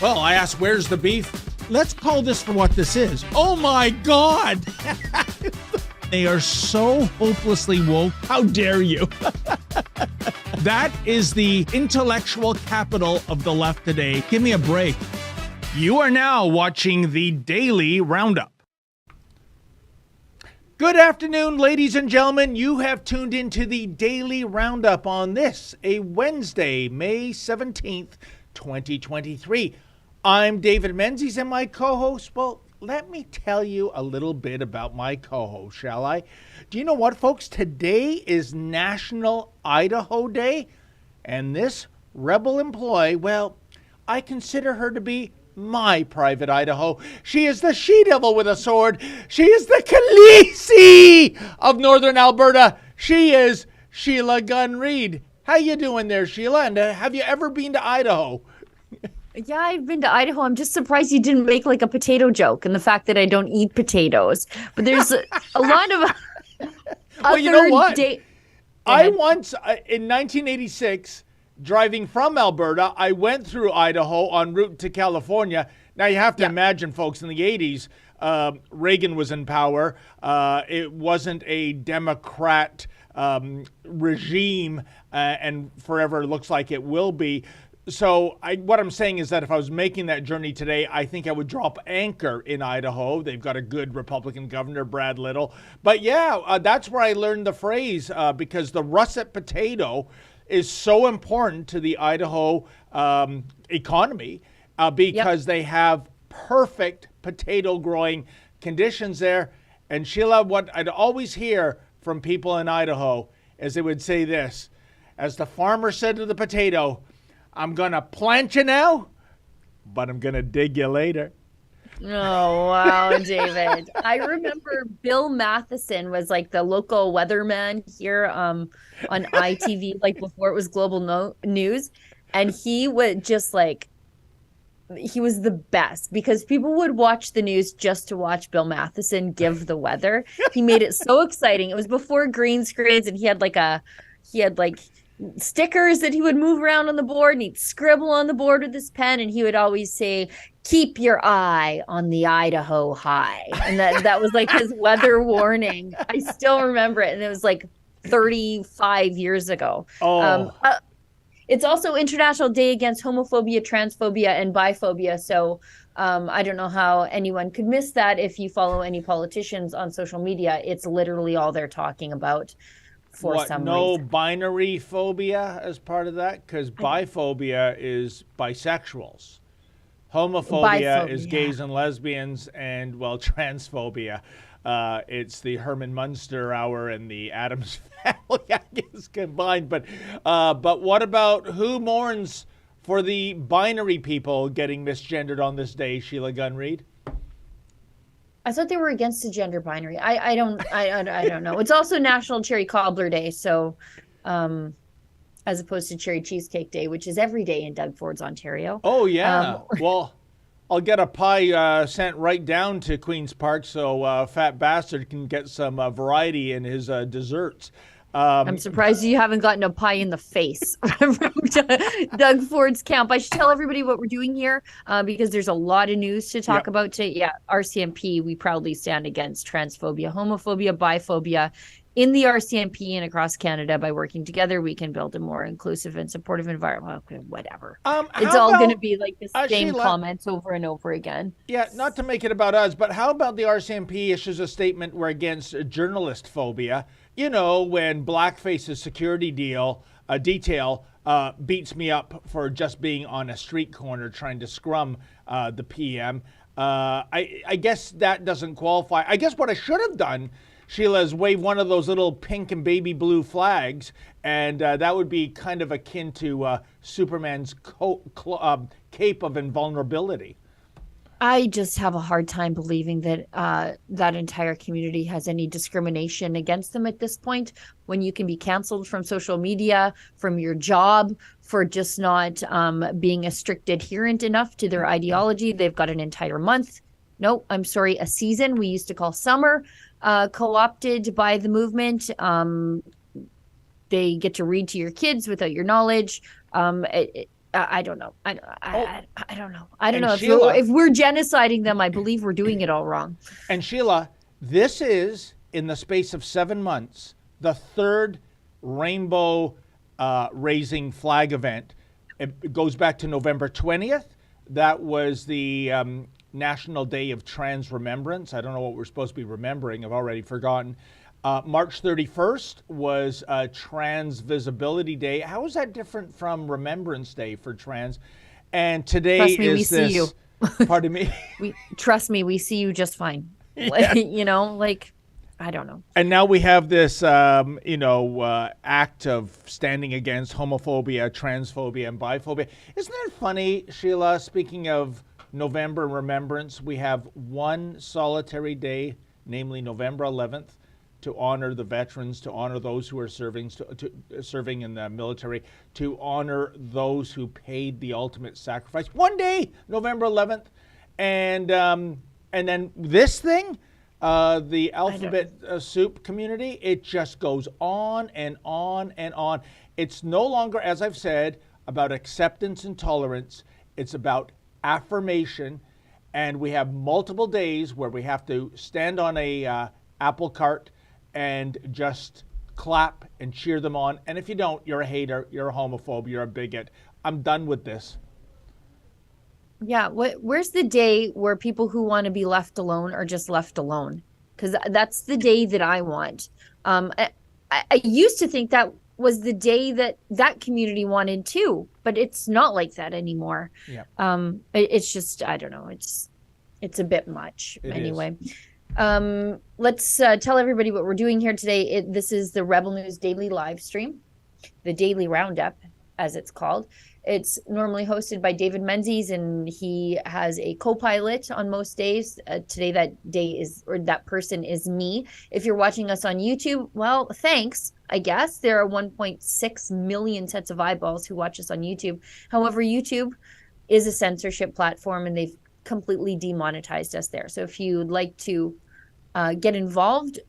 Well, I asked, where's the beef? Let's call this for what this is. Oh my God! They are so hopelessly woke. How dare you? That is the intellectual capital of the left today. Give me a break. You are now watching the Daily Roundup. Good afternoon, ladies and gentlemen. You have tuned into the Daily Roundup on this, a Wednesday, May 17th, 2023. I'm David Menzies, and my co-host, well, let me tell you a little bit about my co-host, shall I? Do you know what, folks? Today is National Idaho Day, and this rebel employee, well, I consider her to be my private Idaho. She is the she-devil with a sword. She is the Khaleesi of Northern Alberta. She is Sheila Gunn Reid. How you doing there, Sheila? And have you ever been to Idaho? Yeah, I've been to Idaho. I'm just surprised you didn't make like a potato joke and the fact that I don't eat potatoes. But there's a lot of well, you know what? I once, in 1986, driving from Alberta, I went through Idaho en route to California. Now, you have to imagine, folks, in the 80s, Reagan was in power. It wasn't a Democrat regime, and forever looks like it will be. So what I'm saying is that if I was making that journey today, I think I would drop anchor in Idaho. They've got a good Republican governor, Brad Little. But yeah, that's where I learned the phrase because the russet potato is so important to the Idaho economy because they have perfect potato growing conditions there. And Sheila, what I'd always hear from people in Idaho is they would say this, as the farmer said to the potato, I'm going to plant you now, but I'm going to dig you later. Oh, wow, David. I remember Bill Matheson was like the local weatherman here on ITV, like before it was global news. And he would just like, he was the best because people would watch the news just to watch Bill Matheson give the weather. He made it so exciting. It was before green screens and he had like stickers that he would move around on the board and he'd scribble on the board with his pen and he would always say, keep your eye on the Idaho high. And that was like his weather warning. I still remember it. And it was like 35 years ago. It's also International Day Against Homophobia, Transphobia, and Biphobia. So I don't know how anyone could miss that. If you follow any politicians on social media, it's literally all they're talking about. No binary phobia as part of that? Because biphobia is bisexuals. Homophobia is gays and lesbians, and, well, transphobia. It's the Herman Munster Hour and the Addams Family, I guess, combined. But what about who mourns for the binary people getting misgendered on this day, Sheila Gunn Reid? I thought they were against the gender binary. I don't know. It's also National Cherry Cobbler Day, so as opposed to Cherry Cheesecake Day, which is every day in Doug Ford's Ontario. Oh yeah. Well, I'll get a pie sent right down to Queen's Park so Fat Bastard can get some variety in his desserts. I'm surprised you haven't gotten a pie in the face from Doug Ford's camp. I should tell everybody what we're doing here because there's a lot of news to talk about today. Yeah, RCMP, we proudly stand against transphobia, homophobia, biphobia in the RCMP and across Canada. By working together, we can build a more inclusive and supportive environment. Okay, whatever. It's all going to be like the same comments over and over again. Yeah, not to make it about us, but how about the RCMP issues a statement we're against journalist phobia? You know, when Blackface's security detail beats me up for just being on a street corner trying to scrum the PM. I guess that doesn't qualify. I guess what I should have done, Sheila, is wave one of those little pink and baby blue flags, and that would be kind of akin to Superman's cape of invulnerability. I just have a hard time believing that that entire community has any discrimination against them at this point, when you can be canceled from social media, from your job, for just not being a strict adherent enough to their ideology. They've got an entire month. No, I'm sorry, a season we used to call summer, co-opted by the movement. They get to read to your kids without your knowledge. I don't know. I don't know. I don't And know. Sheila, If we're genociding them, I believe we're doing it all wrong. And Sheila, this is, in the space of 7 months, the third rainbow raising flag event. It goes back to November 20th. That was the National Day of Trans Remembrance. I don't know what we're supposed to be remembering. I've already forgotten. March 31st was Trans Visibility Day. How is that different from Remembrance Day for trans? And today Trust me, is we this. See you. Pardon me. Trust me, we see you just fine. Yeah. You know, like, I don't know. And now we have this, act of standing against homophobia, transphobia, and biphobia. Isn't it funny, Sheila? Speaking of November Remembrance, we have one solitary day, namely November 11th, to honor the veterans, to honor those who are serving in the military, to honor those who paid the ultimate sacrifice. One day, November 11th, and then this thing, the alphabet soup community, it just goes on and on and on. It's no longer, as I've said, about acceptance and tolerance. It's about affirmation, and we have multiple days where we have to stand on a apple cart and just clap and cheer them on. And if you don't, you're a hater, you're a homophobe, you're a bigot. I'm done with this. Yeah, where's the day where people who want to be left alone are just left alone? Because that's the day that I want. I used to think that was the day that community wanted too, but it's not like that anymore. Yeah. It's just, I don't know. It's a bit much anyway. Let's tell everybody what we're doing here today. This is the Rebel News Daily live stream, the Daily Roundup, as it's called. It's normally hosted by David Menzies, and he has a co-pilot on most days. Today, that person is me. If you're watching us on YouTube, well, thanks, I guess. There are 1.6 million sets of eyeballs who watch us on YouTube. However, YouTube is a censorship platform, and they've completely demonetized us there. So if you'd like to get involved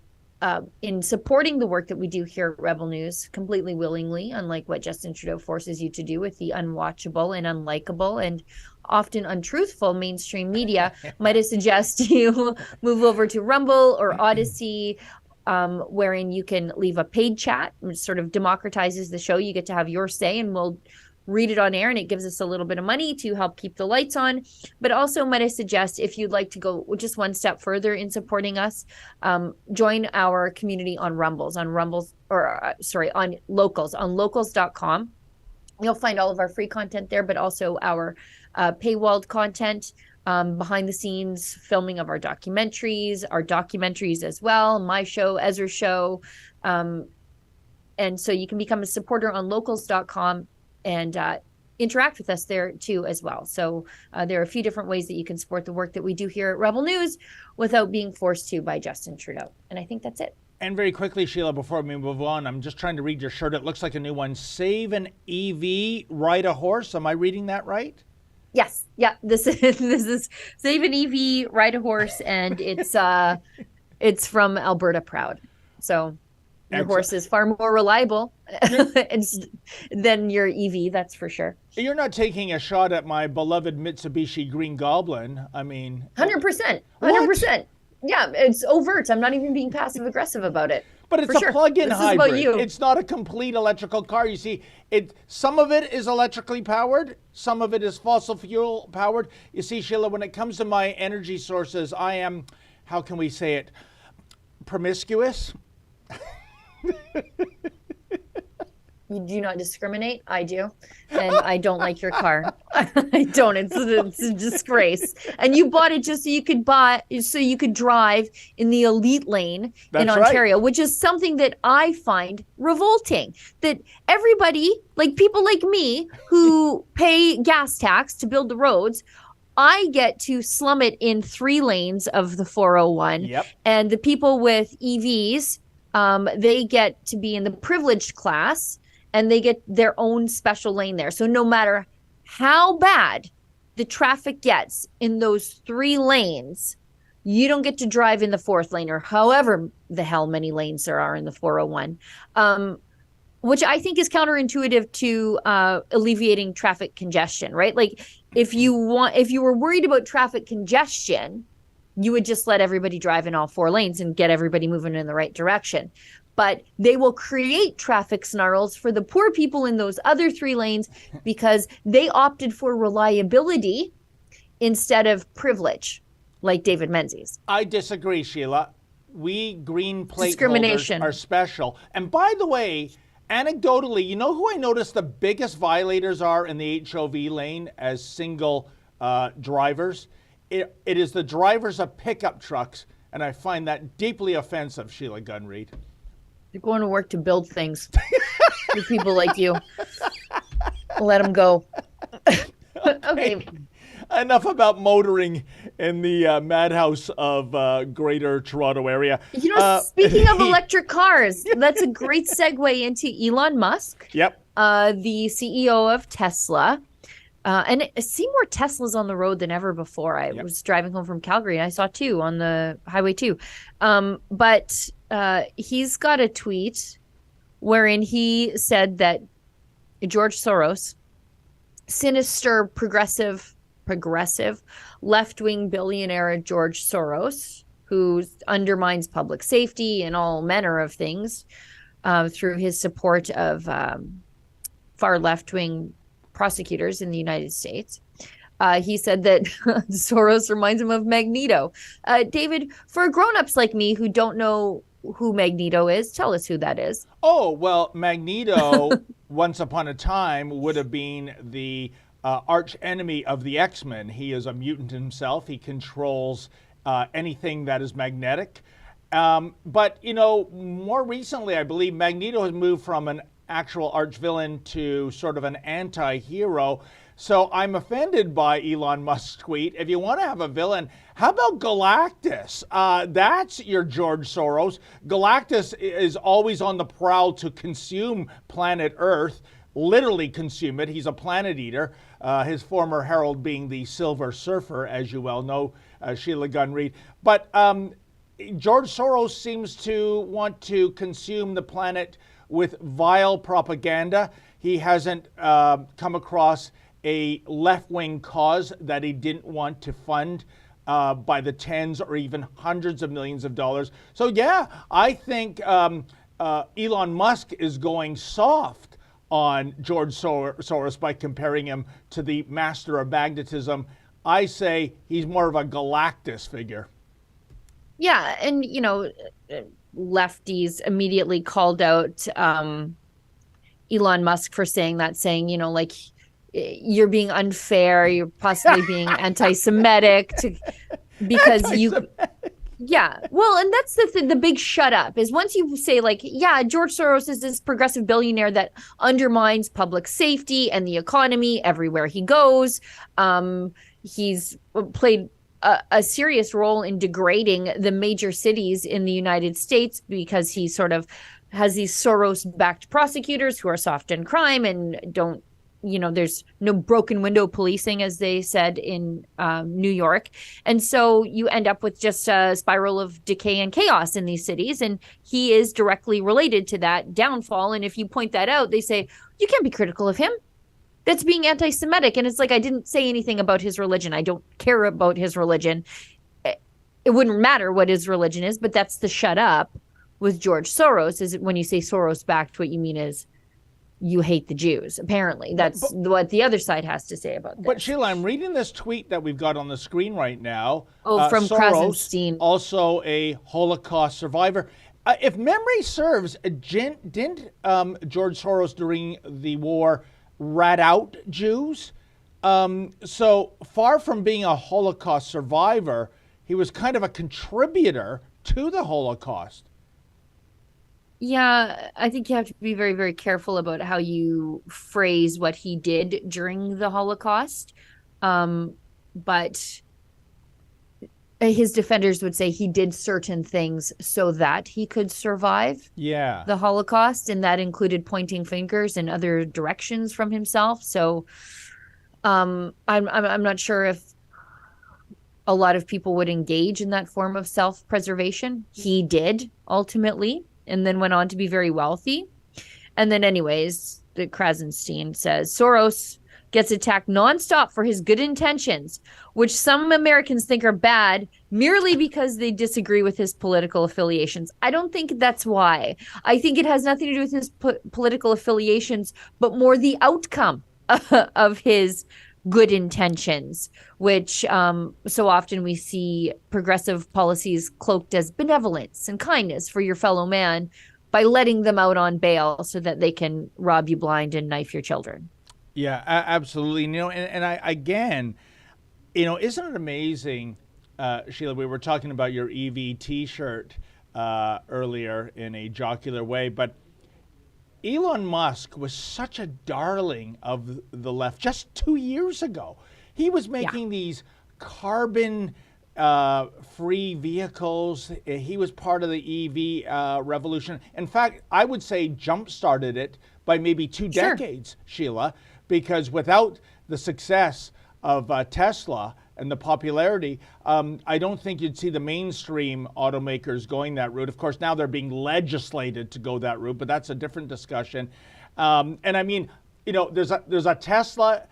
in supporting the work that we do here at Rebel News completely willingly, unlike what Justin Trudeau forces you to do with the unwatchable and unlikable and often untruthful mainstream media, might I suggest you move over to Rumble or Odyssey, wherein you can leave a paid chat, which sort of democratizes the show. You get to have your say, and we'll read it on air, and it gives us a little bit of money to help keep the lights on. But also, might I suggest, if you'd like to go just one step further in supporting us, join our community on Locals, on locals.com. You'll find all of our free content there, but also our paywalled content, behind the scenes filming of our documentaries as well, my show, Ezra's show. And so you can become a supporter on locals.com and interact with us there too as well. So there are a few different ways that you can support the work that we do here at Rebel News without being forced to by Justin Trudeau. And I think that's it. And very quickly, Sheila, before we move on, I'm just trying to read your shirt. It looks like a new one. Save an EV, ride a horse. Am I reading that right? Yes. Yeah. This is Save an EV, ride a horse, and it's from Alberta Proud. So your horse is far more reliable than your EV, that's for sure. You're not taking a shot at my beloved Mitsubishi Green Goblin. I mean, 100%. 100%. Yeah, it's overt. I'm not even being passive aggressive about it. But it's a plug-in hybrid. About you. It's not a complete electrical car. You see, some of it is electrically powered, some of it is fossil fuel powered. You see, Sheila, when it comes to my energy sources, I am, how can we say it, promiscuous. You do not discriminate. I do. And I don't like your car. I don't. It's a disgrace. And you bought it just so you could drive in the elite lane in Ontario, which is something that I find revolting. That everybody, like people like me who pay gas tax to build the roads, I get to slum it in 3 lanes of the 401. Yep. And the people with EVs, they get to be in the privileged class, and they get their own special lane there. So no matter how bad the traffic gets in those 3 lanes, you don't get to drive in the 4th lane, or however the hell many lanes there are in the 401. which I think is counterintuitive to alleviating traffic congestion, right? Like if you were worried about traffic congestion, you would just let everybody drive in all 4 lanes and get everybody moving in the right direction. But they will create traffic snarls for the poor people in those other 3 lanes because they opted for reliability instead of privilege, like David Menzies. I disagree, Sheila. We green plate holders are special. And by the way, anecdotally, you know who I noticed the biggest violators are in the HOV lane as single drivers? It is the drivers of pickup trucks, and I find that deeply offensive, Sheila Gunn-Reid. You're going to work to build things with people like you. Let them go. Okay. Enough about motoring in the madhouse of Greater Toronto area. Speaking of electric cars, that's a great segue into Elon Musk. Yep. The CEO of Tesla. And I see more Teslas on the road than ever before. I was driving home from Calgary and I saw 2 on the highway too. But he's got a tweet wherein he said that George Soros, sinister progressive left-wing billionaire George Soros, who undermines public safety and all manner of things through his support of far left-wing prosecutors in the United States. He said that Soros reminds him of Magneto. David, for grown-ups like me who don't know who Magneto is, tell us who that is. Oh, well, Magneto, once upon a time, would have been the arch enemy of the X-Men. He is a mutant himself. He controls anything that is magnetic. But, more recently, I believe Magneto has moved from an actual arch villain to sort of an anti-hero. So I'm offended by Elon Musk's tweet. If you want to have a villain, how about Galactus? That's your George Soros. Galactus is always on the prowl to consume planet Earth, literally consume it. He's a planet eater. His former herald being the Silver Surfer, as you well know, Sheila Gunn-Reid. But George Soros seems to want to consume the planet with vile propaganda. He hasn't come across a left-wing cause that he didn't want to fund by the tens or even hundreds of millions of dollars. So yeah, I think Elon Musk is going soft on George Soros by comparing him to the master of magnetism. I say he's more of a Galactus figure. Yeah, and lefties immediately called out Elon Musk for saying, like, you're being unfair, you're possibly being anti-Semitic because yeah. Well, and that's the big shut up is once you say George Soros is this progressive billionaire that undermines public safety and the economy everywhere he goes. He's played a serious role in degrading the major cities in the United States because he sort of has these Soros-backed prosecutors who are soft in crime and don't, there's no broken window policing, as they said in New York. And so you end up with just a spiral of decay and chaos in these cities. And he is directly related to that downfall. And if you point that out, they say, you can't be critical of him. That's being anti-Semitic. And it's like, I didn't say anything about his religion. I don't care about his religion. It wouldn't matter what his religion is, but that's the shut up with George Soros. Is when you say Soros-backed, what you mean is you hate the Jews. Apparently, that's what the other side has to say about this. But Sheila, I'm reading this tweet that we've got on the screen right now. Oh, from Soros, Krasenstein. Also a Holocaust survivor. If memory serves, didn't George Soros during the war rat out Jews? So far from being a Holocaust survivor, he was kind of a contributor to the Holocaust. Yeah, I think you have to be very, very careful about how you phrase what he did during the Holocaust. But his defenders would say he did certain things so that he could survive the Holocaust, and that included pointing fingers in other directions from himself. So I'm not sure if a lot of people would engage in that form of self-preservation. He did ultimately, and then went on to be very wealthy. And then anyways, the Krasenstein says Soros gets attacked nonstop for his good intentions, which some Americans think are bad merely because they disagree with his political affiliations. I don't think that's why. I think it has nothing to do with his political affiliations, but more the outcome of his good intentions, which so often we see progressive policies cloaked as benevolence and kindness for your fellow man by letting them out on bail so that they can rob you blind and knife your children. Yeah, absolutely. And I, again, isn't it amazing, Sheila, we were talking about your EV t-shirt earlier in a jocular way, but Elon Musk was such a darling of the left just 2 years ago. He was making these carbon free vehicles. He was part of the EV revolution. In fact, I would say jump-started it by maybe 2 decades, Sheila, because without the success of Tesla and the popularity, I don't think you'd see the mainstream automakers going that route. Of course, now they're being legislated to go that route, but that's a different discussion. And I mean, there's a Tesla.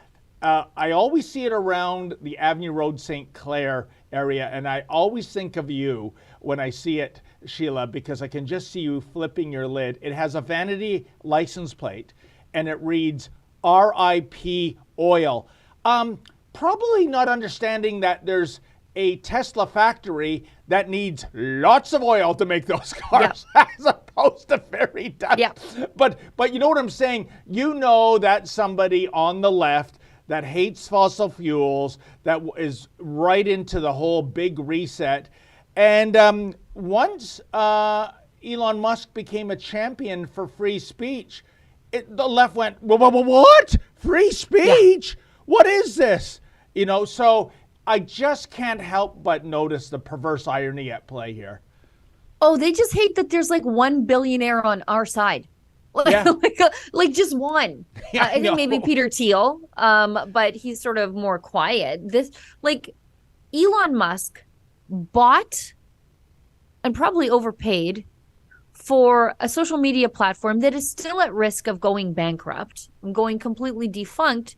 I always see it around the Avenue Road St. Clair area, and I always think of you when I see it, Sheila, because I can just see you flipping your lid. It has a vanity license plate, and it reads RIP Oil. Probably not understanding that there's a Tesla factory that needs lots of oil to make those cars, as opposed to fairy dust. Yeah. But you know what I'm saying? That's somebody on the left that hates fossil fuels, that is right into the whole big reset. And once Elon Musk became a champion for free speech, the left went, what? Free speech? Yeah. What is this? So I just can't help but notice the perverse irony at play here. Oh, they just hate that there's like one billionaire on our side. Yeah. like just one. Yeah, I think maybe Peter Thiel, but he's sort of more quiet. Elon Musk bought and probably overpaid for a social media platform that is still at risk of going bankrupt and going completely defunct,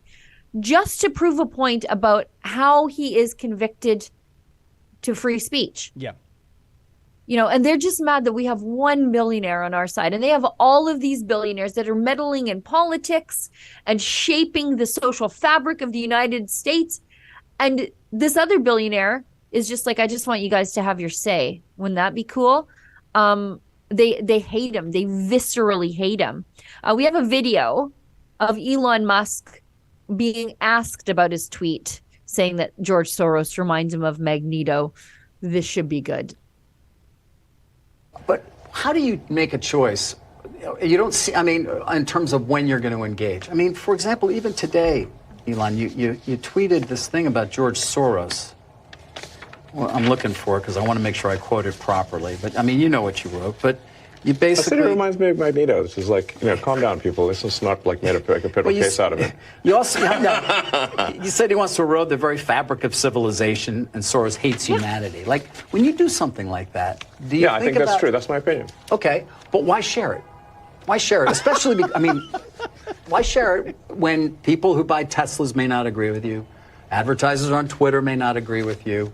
just to prove a point about how he is convicted to free speech. Yeah. And they're just mad that we have one billionaire on our side, and they have all of these billionaires that are meddling in politics and shaping the social fabric of the United States. And this other billionaire is just like, I just want you guys to have your say. Wouldn't that be cool? They hate him. They viscerally hate him. We have a video of Elon Musk being asked about his tweet saying that George Soros reminds him of Magneto. This should be good. But how do you make a choice? You don't see, in terms of when you're going to engage. For example, even today, Elon, you tweeted this thing about George Soros. Well, I'm looking for it because I want to make sure I quote it properly. But, you know what you wrote. But you basically... I said it reminds me of Magneto. It's just like, calm down, people. This is not like made a federal case out of it. You also... you said he wants to erode the very fabric of civilization, and Soros hates humanity. Like, when you do something like that, do you think I think that's true. That's my opinion. Okay, but why share it? Why share it? Especially, why share it when people who buy Teslas may not agree with you, advertisers on Twitter may not agree with you?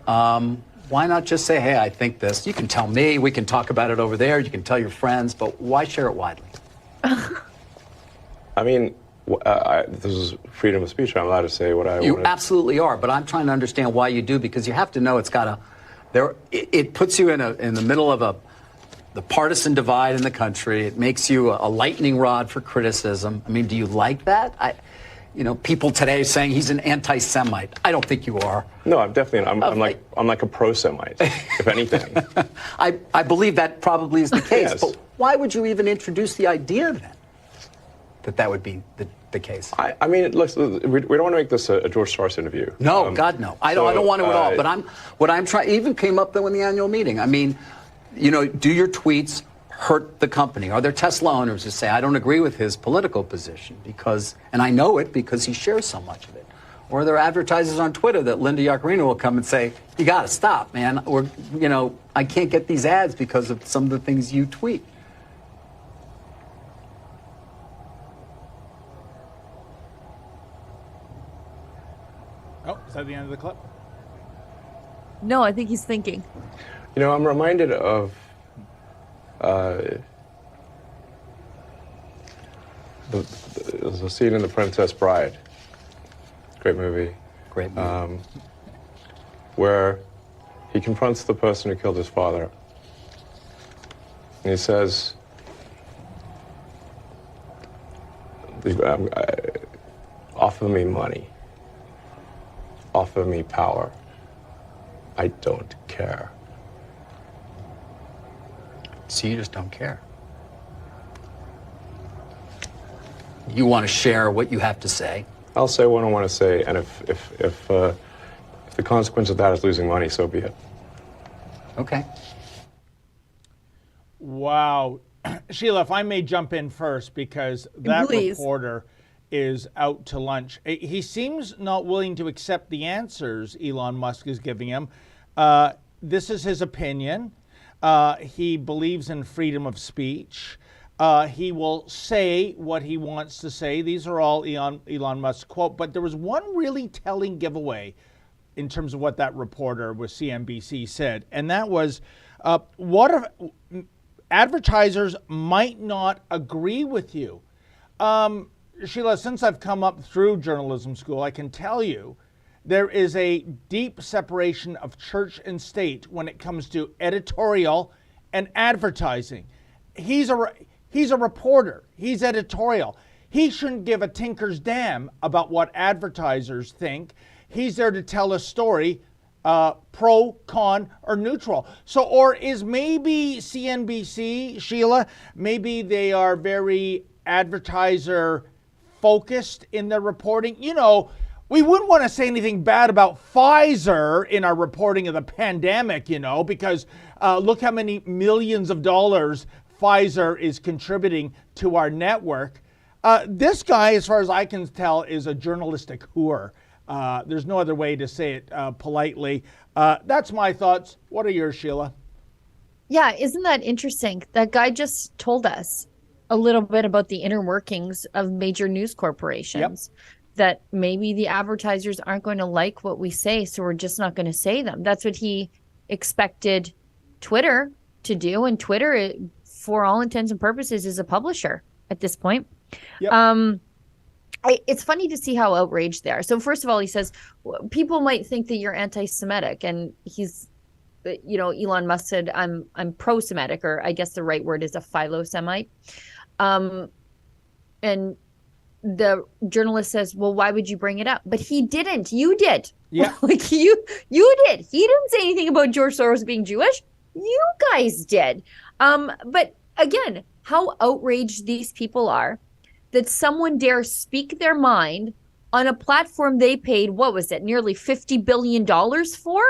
Why not just say, hey, I think this. You can tell me. We can talk about it over there. You can tell your friends. But why share it widely? This is freedom of speech. I'm allowed to say what I want. You absolutely are. But I'm trying to understand why you do, because you have to know it's got it puts you in the middle of the partisan divide in the country. It makes you a lightning rod for criticism. Do you like that? People today saying he's an anti-Semite. I don't think you are. No, I'm definitely. I'm like a pro-Semite, if anything. I believe that probably is the case. Yes. But why would you even introduce the idea then that would be the case? Look, we don't want to make this a George Soros interview. No, God, no. I don't want to at all. But what I'm trying. Even came up though in the annual meeting. Do your tweets hurt the company? Are there Tesla owners who say, I don't agree with his political position and I know it because he shares so much of it? Or are there advertisers on Twitter that Linda Yaccarino will come and say, you got to stop, man. Or, I can't get these ads because of some of the things you tweet. that the end of the clip? No, I think he's thinking. You know, I'm reminded of there's a scene in The Princess Bride. Great movie. Great movie. Where he confronts the person who killed his father. And he says, offer me money. Offer me power. I don't care. So you just don't care. You want to share what you have to say. I'll say what I want to say, and if the consequence of that is losing money, so be it. Okay. Wow. Sheila, if I may jump in first, because that Please. reporter is out to lunch. He seems not willing to accept the answers Elon Musk is giving him. This is his opinion. He believes in freedom of speech. He will say what he wants to say. These are all Elon Musk's quote. But there was one really telling giveaway in terms of what that reporter with CNBC said. And that was, what if advertisers might not agree with you? Sheila, since I've come up through journalism school, I can tell you there is a deep separation of church and state when it comes to editorial and advertising. He's a reporter. He's editorial. He shouldn't give a tinker's damn about what advertisers think. He's there to tell a story, pro, con, or neutral. So, or is maybe CNBC, Sheila, maybe they are very advertiser focused in their reporting? You know, we wouldn't want to say anything bad about Pfizer in our reporting of the pandemic, you know, because look how many millions of dollars Pfizer is contributing to our network. This guy, as far as I can tell, is a journalistic whore. There's no other way to say it politely. That's my thoughts. What are yours, Sheila? Yeah, isn't that interesting? That guy just told us a little bit about the inner workings of major news corporations. Yep. That maybe the advertisers aren't going to like what we say, so we're just not going to say them. That's what he expected Twitter to do, and Twitter, for all intents and purposes, is a publisher at this point. Yep. It's funny to see how outraged they are. So first of all, he says, people might think that you're anti-Semitic, and he's, you know, Elon Musk said, I'm pro-Semitic, or I guess the right word is a philo-Semite. And the journalist says, well, why would you bring it up? But he didn't. You did. Yeah. Like you did. He didn't say anything about George Soros being Jewish. You guys did. But again, how outraged these people are that someone dare speak their mind on a platform they paid, what was it, nearly $50 billion for?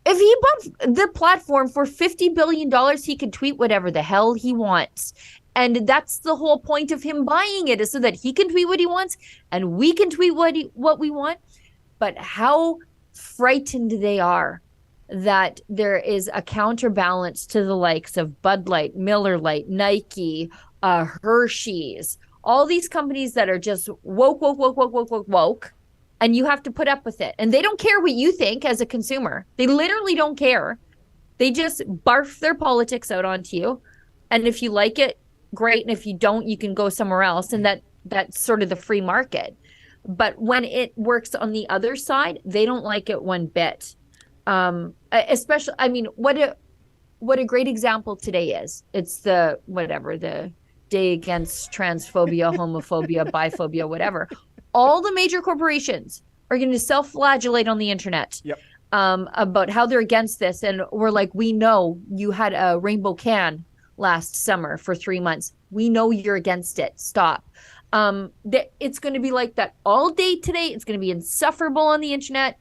If he bought the platform for $50 billion, he could tweet whatever the hell he wants. And that's the whole point of him buying it, is so that he can tweet what he wants and we can tweet what we want. But how frightened they are that there is a counterbalance to the likes of Bud Light, Miller Lite, Nike, Hershey's, all these companies that are just woke, and you have to put up with it. And they don't care what you think as a consumer. They literally don't care. They just barf their politics out onto you. And if you like it, great. And if you don't, you can go somewhere else. And that's sort of the free market. But when it works on the other side, they don't like it one bit. Especially, I mean, what a great example today is. It's the day against transphobia, homophobia, biphobia, whatever. All the major corporations are going to self-flagellate on the internet. Yep. About how they're against this. And we're like, we know you had a rainbow can last summer for 3 months. We know you're against it. Stop. It's going to be like that all day today. It's going to be insufferable on the internet.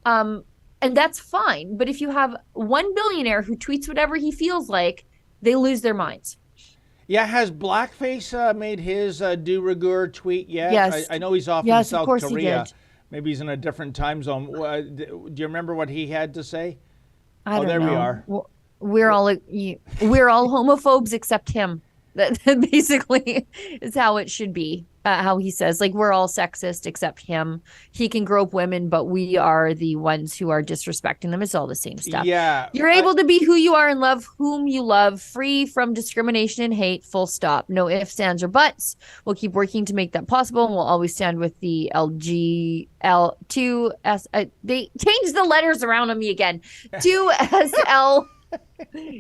And that's fine. But if you have one billionaire who tweets whatever he feels like, they lose their minds. Yeah, has Blackface made his de rigueur tweet yet? Yes. I know he's off in South Korea. Maybe he's in a different time zone. Do you remember what he had to say? I don't know. There we are. We're all homophobes except him. That basically is how it should be. how he says, like, we're all sexist except him. He can grope women, but we are the ones who are disrespecting them. It's all the same stuff. Yeah. You're able to be who you are and love whom you love, free from discrimination and hate, full stop. No ifs, ands, or buts. We'll keep working to make that possible, and we'll always stand with the LGL2S. They changed the letters around on me again. 2SL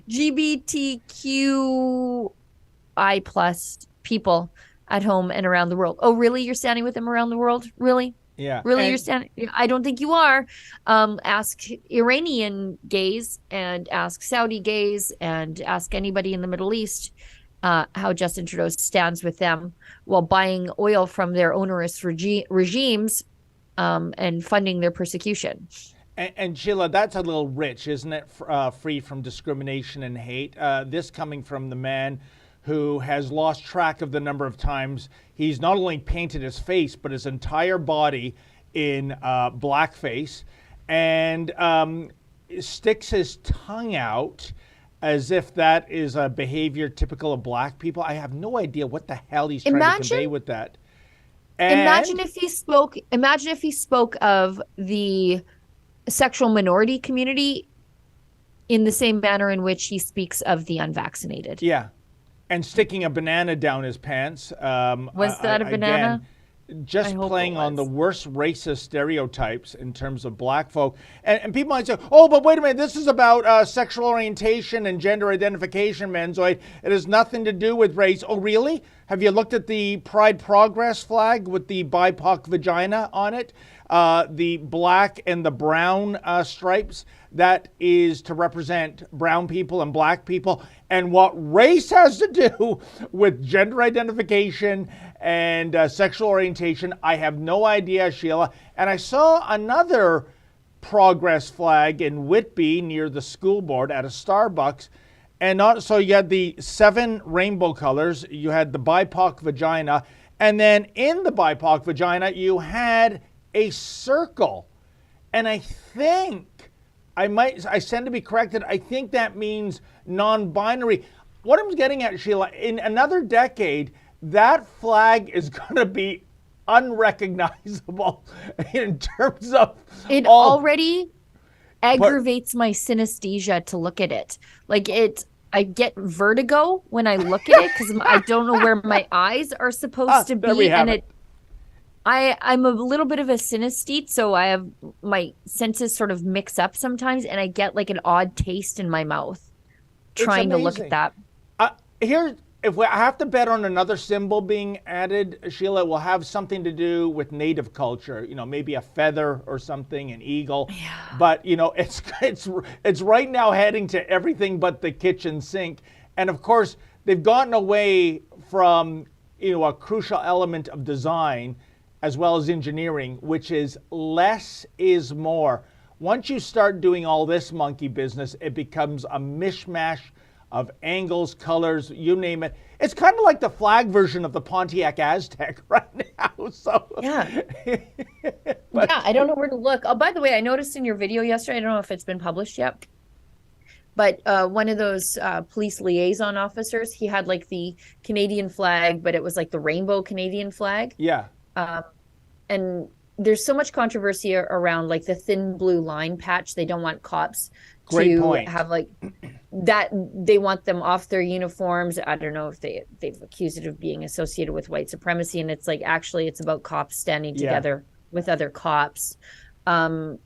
GBTQI plus people at home and around the world. Oh, really? You're standing with them around the world? Really? Yeah. Really? You're standing? I don't think you are. Ask Iranian gays and ask Saudi gays and ask anybody in the Middle East how Justin Trudeau stands with them while buying oil from their onerous regimes and funding their persecution. And Sheila, that's a little rich, isn't it? Free from discrimination and hate. This coming from the man who has lost track of the number of times he's not only painted his face, but his entire body in blackface, and sticks his tongue out as if that is a behavior typical of black people. I have no idea what the hell he's trying to convey with that. And imagine if he spoke of the sexual minority community in the same manner in which he speaks of the unvaccinated. Yeah. And sticking a banana down his pants. Was that a banana? Again, just playing on the worst racist stereotypes in terms of black folk. And people might say, oh, but wait a minute, this is about sexual orientation and gender identification, Menzoid. It has nothing to do with race. Oh, really? Have you looked at the Pride Progress flag with the BIPOC vagina on it? The black and the brown stripes? That is to represent brown people and black people. And what race has to do with gender identification and sexual orientation, I have no idea, Sheila. And I saw another progress flag in Whitby near the school board at a Starbucks. And so you had the 7 rainbow colors, you had the BIPOC vagina, and then in the BIPOC vagina, you had a circle. And I think, I stand to be corrected, I think that means non-binary. What I'm getting at, Sheila, in another decade, that flag is going to be unrecognizable in terms of... It already aggravates my synesthesia to look at it. Like, I get vertigo when I look at it because I don't know where my eyes are supposed to be. And I'm a little bit of a synesthete, so I have my senses sort of mix up sometimes, and I get like an odd taste in my mouth trying to look at that. If I have to bet on another symbol being added, Sheila, it will have something to do with native culture. You know, maybe a feather or something, an eagle. Yeah. But you know, it's right now heading to everything but the kitchen sink. And of course, they've gotten away from a crucial element of design as well as engineering, which is less is more. Once you start doing all this monkey business, it becomes a mishmash of angles, colors, you name it. It's kind of like the flag version of the Pontiac Aztec right now. So yeah. Yeah, I don't know where to look. Oh, by the way, I noticed in your video yesterday, I don't know if it's been published yet, but one of those police liaison officers, he had like the Canadian flag, but it was like the rainbow Canadian flag. Yeah. And there's so much controversy around like the thin blue line patch. They don't want cops to have like that. They want them off their uniforms. I don't know if they've accused it of being associated with white supremacy. And it's like, actually, it's about cops standing together with other cops. And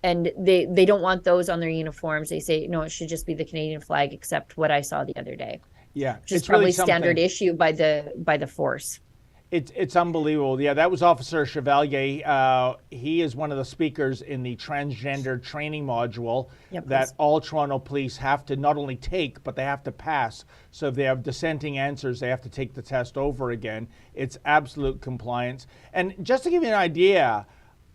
they don't want those on their uniforms. They say, no, it should just be the Canadian flag, except what I saw the other day. Yeah. Which is probably really standard issue by the force. It's unbelievable. Yeah, that was Officer Chevalier. He is one of the speakers in the transgender training module that all Toronto police have to not only take, but they have to pass. So if they have dissenting answers, they have to take the test over again. It's absolute compliance. And just to give you an idea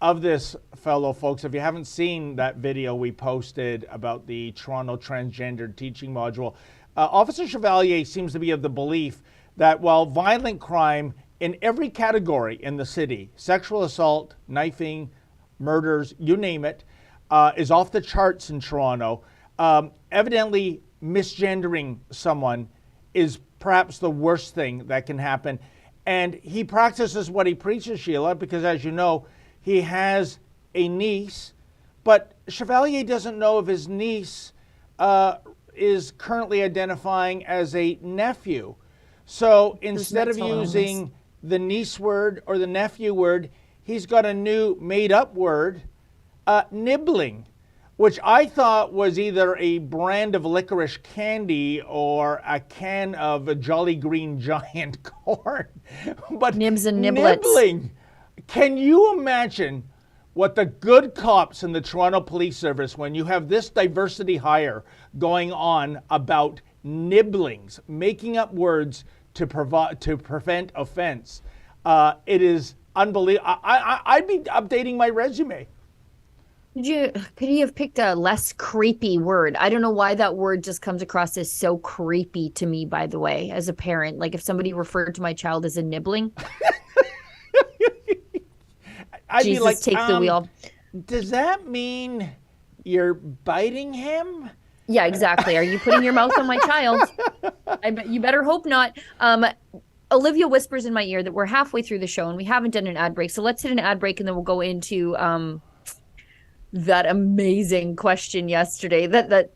of this fellow, folks, if you haven't seen that video we posted about the Toronto transgender teaching module, Officer Chevalier seems to be of the belief that while violent crime in every category in the city, sexual assault, knifing, murders, you name it, is off the charts in Toronto. Evidently, misgendering someone is perhaps the worst thing that can happen. And he practices what he preaches, Sheila, because as you know, he has a niece, but Chevalier doesn't know if his niece is currently identifying as a nephew. So instead of using the niece word or the nephew word, he's got a new made-up word, nibbling, which I thought was either a brand of licorice candy or a can of a Jolly Green Giant corn. But nibs and niblets. Nibbling. Can you imagine what the good cops in the Toronto Police Service, when you have this diversity hire going on about nibblings, making up words to prevent offense? It is unbelievable. I'd be updating my resume. Could you have picked a less creepy word? I don't know why that word just comes across as so creepy to me, by the way, as a parent. Like if somebody referred to my child as a nibbling. I'd Jesus, be like, take the wheel. Does that mean you're biting him? Yeah, exactly. Are you putting your mouth on my child? You better hope not. Olivia whispers in my ear that we're halfway through the show and we haven't done an ad break. So let's hit an ad break and then we'll go into that amazing question yesterday that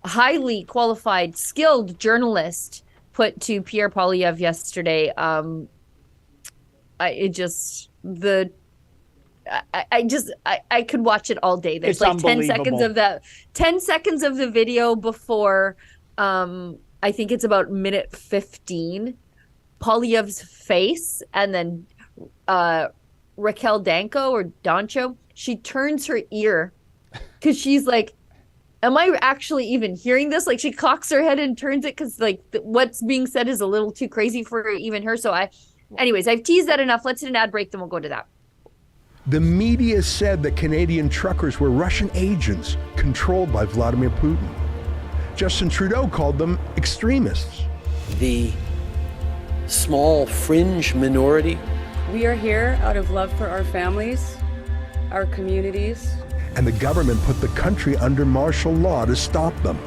highly qualified, skilled journalist put to Pierre Poilievre yesterday. I could watch it all day. There's like 10 seconds of that, 10 seconds of the video before, I think it's about minute 15, Poilievre's face, and then Raquel Danco or Doncho, she turns her ear because she's like, am I actually even hearing this? Like she cocks her head and turns it because like what's being said is a little too crazy for even her. So anyways, I've teased that enough. Let's hit an ad break, then we'll go to that. The media said that Canadian truckers were Russian agents controlled by Vladimir Putin. Justin Trudeau called them extremists. The small fringe minority. We are here out of love for our families, our communities. And the government put the country under martial law to stop them.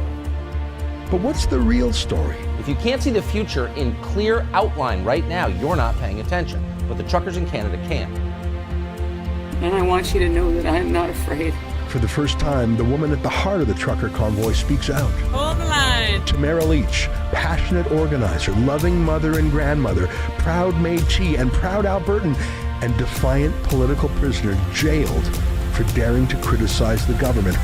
But what's the real story? If you can't see the future in clear outline right now, you're not paying attention. But the truckers in Canada can. And I want you to know that I am not afraid. For the first time, the woman at the heart of the trucker convoy speaks out. Hold the line. Tamara Leach, passionate organizer, loving mother and grandmother, proud Métis and proud Albertan, and defiant political prisoner jailed for daring to criticize the government.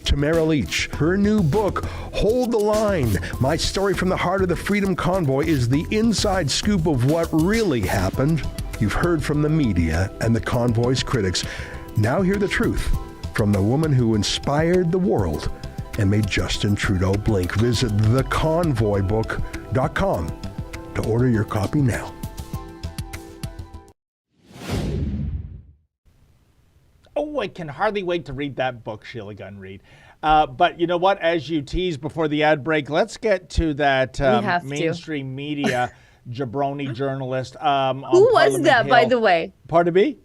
Tamara Leach. Her new book, Hold the Line, My Story from the Heart of the Freedom Convoy, is the inside scoop of what really happened. You've heard from the media and the convoy's critics. Now hear the truth from the woman who inspired the world and made Justin Trudeau blink. Visit theconvoybook.com to order your copy now. Oh, I can hardly wait to read that book, Sheila Gunn Reid. But you know what? As you teased before the ad break, let's get to that mainstream media jabroni journalist. Who was that, by the way? Pardon me?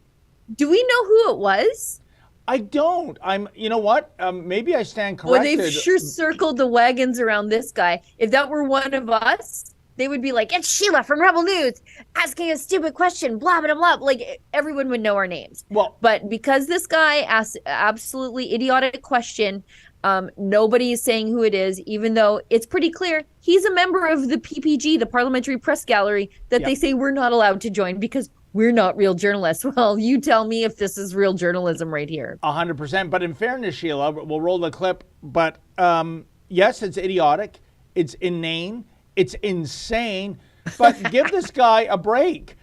Do we know who it was? I don't. You know what? Maybe I stand corrected. Well, they've sure circled the wagons around this guy. If that were one of us, they would be like, it's Sheila from Rebel News asking a stupid question, blah, blah, blah. Like, everyone would know our names. Well, but because this guy asked absolutely idiotic question, nobody is saying who it is, even though it's pretty clear he's a member of the PPG, the Parliamentary Press Gallery, that they say we're not allowed to join because we're not real journalists. Well, you tell me if this is real journalism right here. 100%. But in fairness, Sheila, we'll roll the clip. But yes, it's idiotic. It's inane. It's insane. But give this guy a break.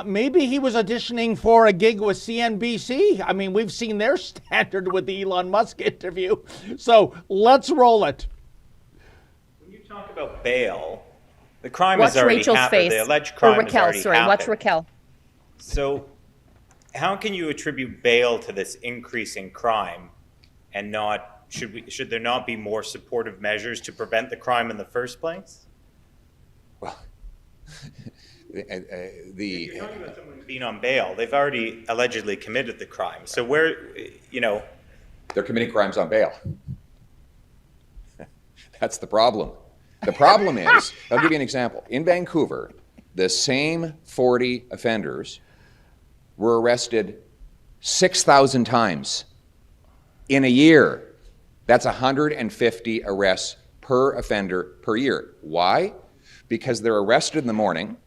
Maybe he was auditioning for a gig with CNBC. I mean, we've seen their standard with the Elon Musk interview. So let's roll it. When you talk about bail, the crime has already happened. The alleged crime has already happened. Watch Raquel. So how can you attribute bail to this increase in crime and not, should there not be more supportive measures to prevent the crime in the first place? Well, if you're talking about someone being on bail, they've already allegedly committed the crime. So where, they're committing crimes on bail. That's the problem. The problem is, I'll give you an example. In Vancouver, the same 40 offenders were arrested 6,000 times in a year. That's 150 arrests per offender per year. Why? Because they're arrested in the morning,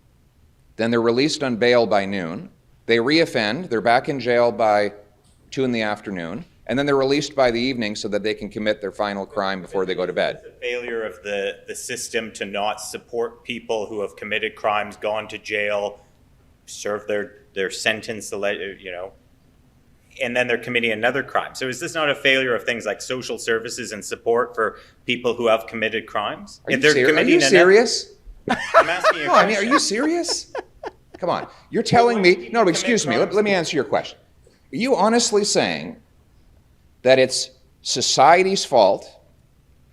then they're released on bail by noon, they reoffend, they're back in jail by 2 in the afternoon, and then they're released by the evening so that they can commit their final crime before they go to bed. It's a failure of the system to not support people who have committed crimes, gone to jail, served their sentence, you know, and then they're committing another crime. So is this not a failure of things like social services and support for people who have committed crimes? Are you serious? I'm asking you a question. No, I mean, are you serious? Come on. You're telling me, no, excuse me, let me answer your question. Are you honestly saying that it's society's fault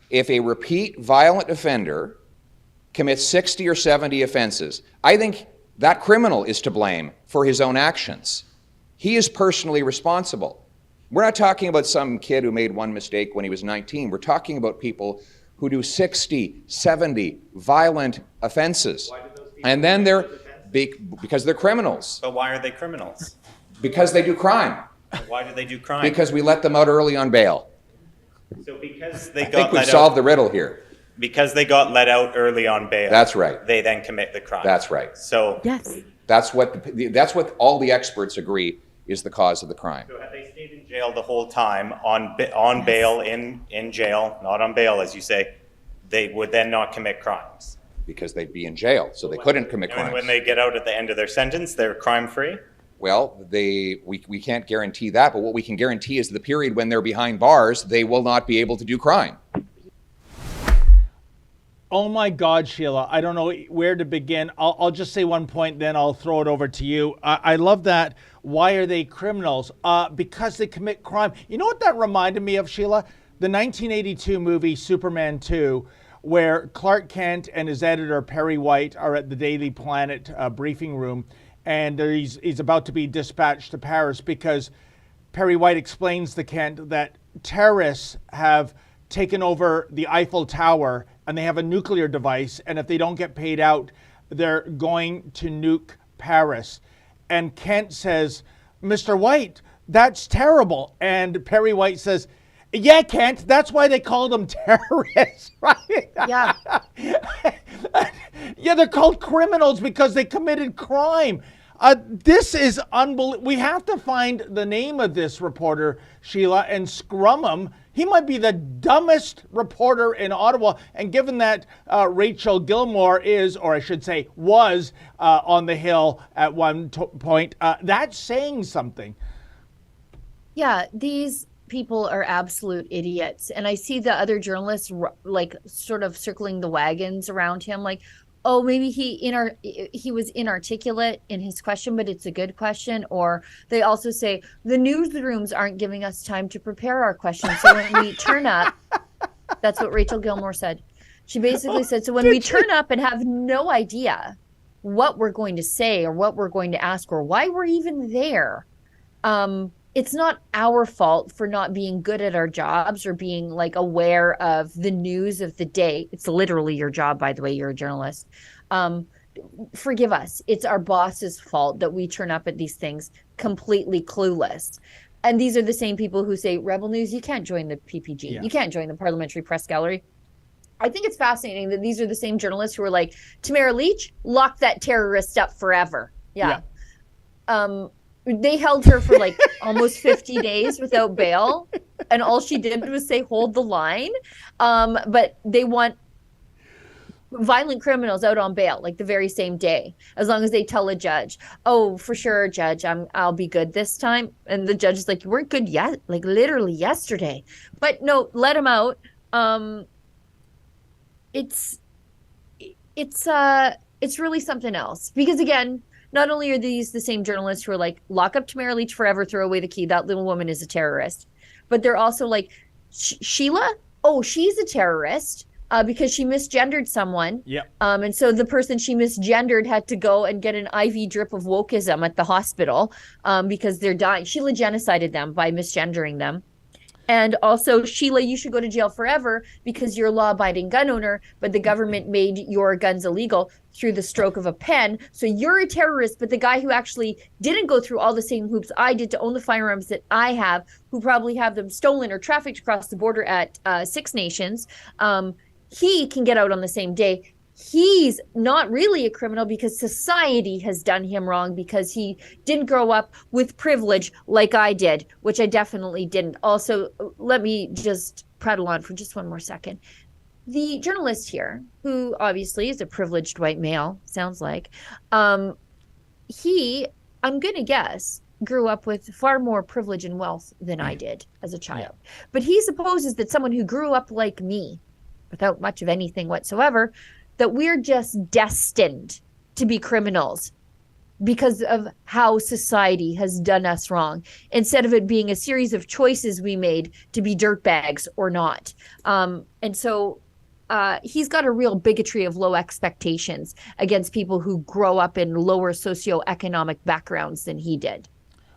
if a repeat violent offender commits 60 or 70 offenses? I think that criminal is to blame for his own actions. He is personally responsible. We're not talking about some kid who made one mistake when he was 19. We're talking about people who do 60, 70 violent offenses. And then they're, because they're criminals. But why are they criminals? Because they do crime. Why do they do crime? Because we let them out early on bail. So because they I got think we've let solved out, the riddle here. because they got let out early on bail. That's right. They then commit the crime. That's right. So Yes. That's what all the experts agree is the cause of the crime. So had they stayed in jail the whole time on bail in jail, not on bail as you say, they would then not commit crimes. Because they'd be in jail, so they couldn't commit And crimes. when they get out at the end of their sentence, they're crime free. Well, we can't guarantee that, but what we can guarantee is the period when they're behind bars, they will not be able to do crime. Oh my God, Sheila, I don't know where to begin. I'll just say one point, then I'll throw it over to you. I love that. Why are they criminals? Because they commit crime. You know what that reminded me of, Sheila? The 1982 movie Superman 2, where Clark Kent and his editor, Perry White, are at the Daily Planet briefing room, and he's about to be dispatched to Paris because Perry White explains to Kent that terrorists have taken over the Eiffel Tower and they have a nuclear device, and if they don't get paid out, they're going to nuke Paris. And Kent says, Mr. White, that's terrible. And Perry White says, yeah, Kent, that's why they called them terrorists, right? Yeah. Yeah, they're called criminals because they committed crime. This is unbelievable. We have to find the name of this reporter, Sheila, and scrum him. He might be the dumbest reporter in Ottawa. And given that Rachel Gilmore is, or I should say was, on the Hill at one point, that's saying something. Yeah, these people are absolute idiots. And I see the other journalists like sort of circling the wagons around him, like, oh, maybe he was inarticulate in his question, but it's a good question. Or they also say the newsrooms aren't giving us time to prepare our questions. So when we turn up, that's what Rachel Gilmore said. She basically said, so when we turn up and have no idea what we're going to say or what we're going to ask or why we're even there, it's not our fault for not being good at our jobs or being like aware of the news of the day. It's literally your job, by the way, you're a journalist. Forgive us. It's our boss's fault that we turn up at these things completely clueless. And these are the same people who say, Rebel News, you can't join the PPG. Yeah. You can't join the Parliamentary Press Gallery. I think it's fascinating that these are the same journalists who are like, Tamara Leach, lock that terrorist up forever. Yeah. They held her for like almost 50 days without bail. And all she did was say, hold the line. But they want violent criminals out on bail, like the very same day, as long as they tell a judge, oh, for sure, judge, I'll be good this time. And the judge is like, you weren't good yet, like literally yesterday. But no, let him out. It's really something else. Because again, not only are these the same journalists who are like, lock up Tamara Leach forever, throw away the key, that little woman is a terrorist. But they're also like, Sheila? Oh, she's a terrorist because she misgendered someone. Yeah. And so the person she misgendered had to go and get an IV drip of wokeism at the hospital because they're dying. Sheila genocided them by misgendering them. And also, Sheila, you should go to jail forever because you're a law-abiding gun owner, but the government made your guns illegal through the stroke of a pen. So you're a terrorist, but the guy who actually didn't go through all the same hoops I did to own the firearms that I have, who probably have them stolen or trafficked across the border at Six Nations, he can get out on the same day. He's not really a criminal because society has done him wrong because he didn't grow up with privilege like I did, which I definitely didn't. Also, let me just prattle on for just one more second. The journalist here, who obviously is a privileged white male, sounds like, he, I'm going to guess, grew up with far more privilege and wealth than I did as a child. Yeah. But he supposes that someone who grew up like me, without much of anything whatsoever, that we're just destined to be criminals because of how society has done us wrong, instead of it being a series of choices we made to be dirtbags or not. And so he's got a real bigotry of low expectations against people who grow up in lower socioeconomic backgrounds than he did.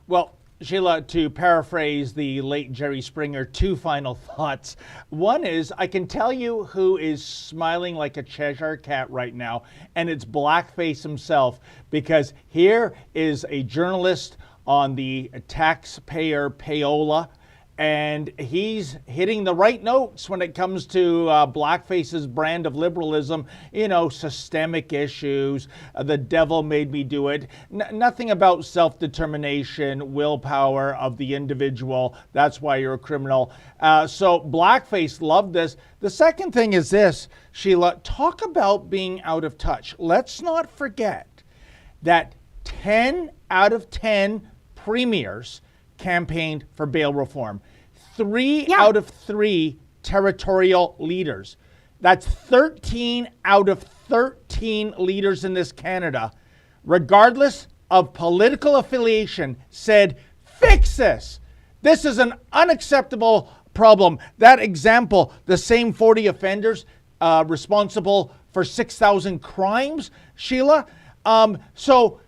Well, Sheila, to paraphrase the late Jerry Springer, two final thoughts. One is, I can tell you who is smiling like a Cheshire cat right now, and it's Blackface himself, because here is a journalist on the taxpayer payola, and he's hitting the right notes when it comes to Blackface's brand of liberalism, you know, systemic issues, the devil made me do it, nothing about self-determination, willpower of the individual, that's why you're a criminal. So Blackface loved this. The second thing is this, Sheila, talk about being out of touch. Let's not forget that 10 out of 10 premiers campaigned for bail reform. 3 out of 3 territorial leaders. That's 13 out of 13 leaders in this Canada, regardless of political affiliation, said, fix this. This is an unacceptable problem. That example, the same 40 offenders responsible for 6,000 crimes, Sheila. So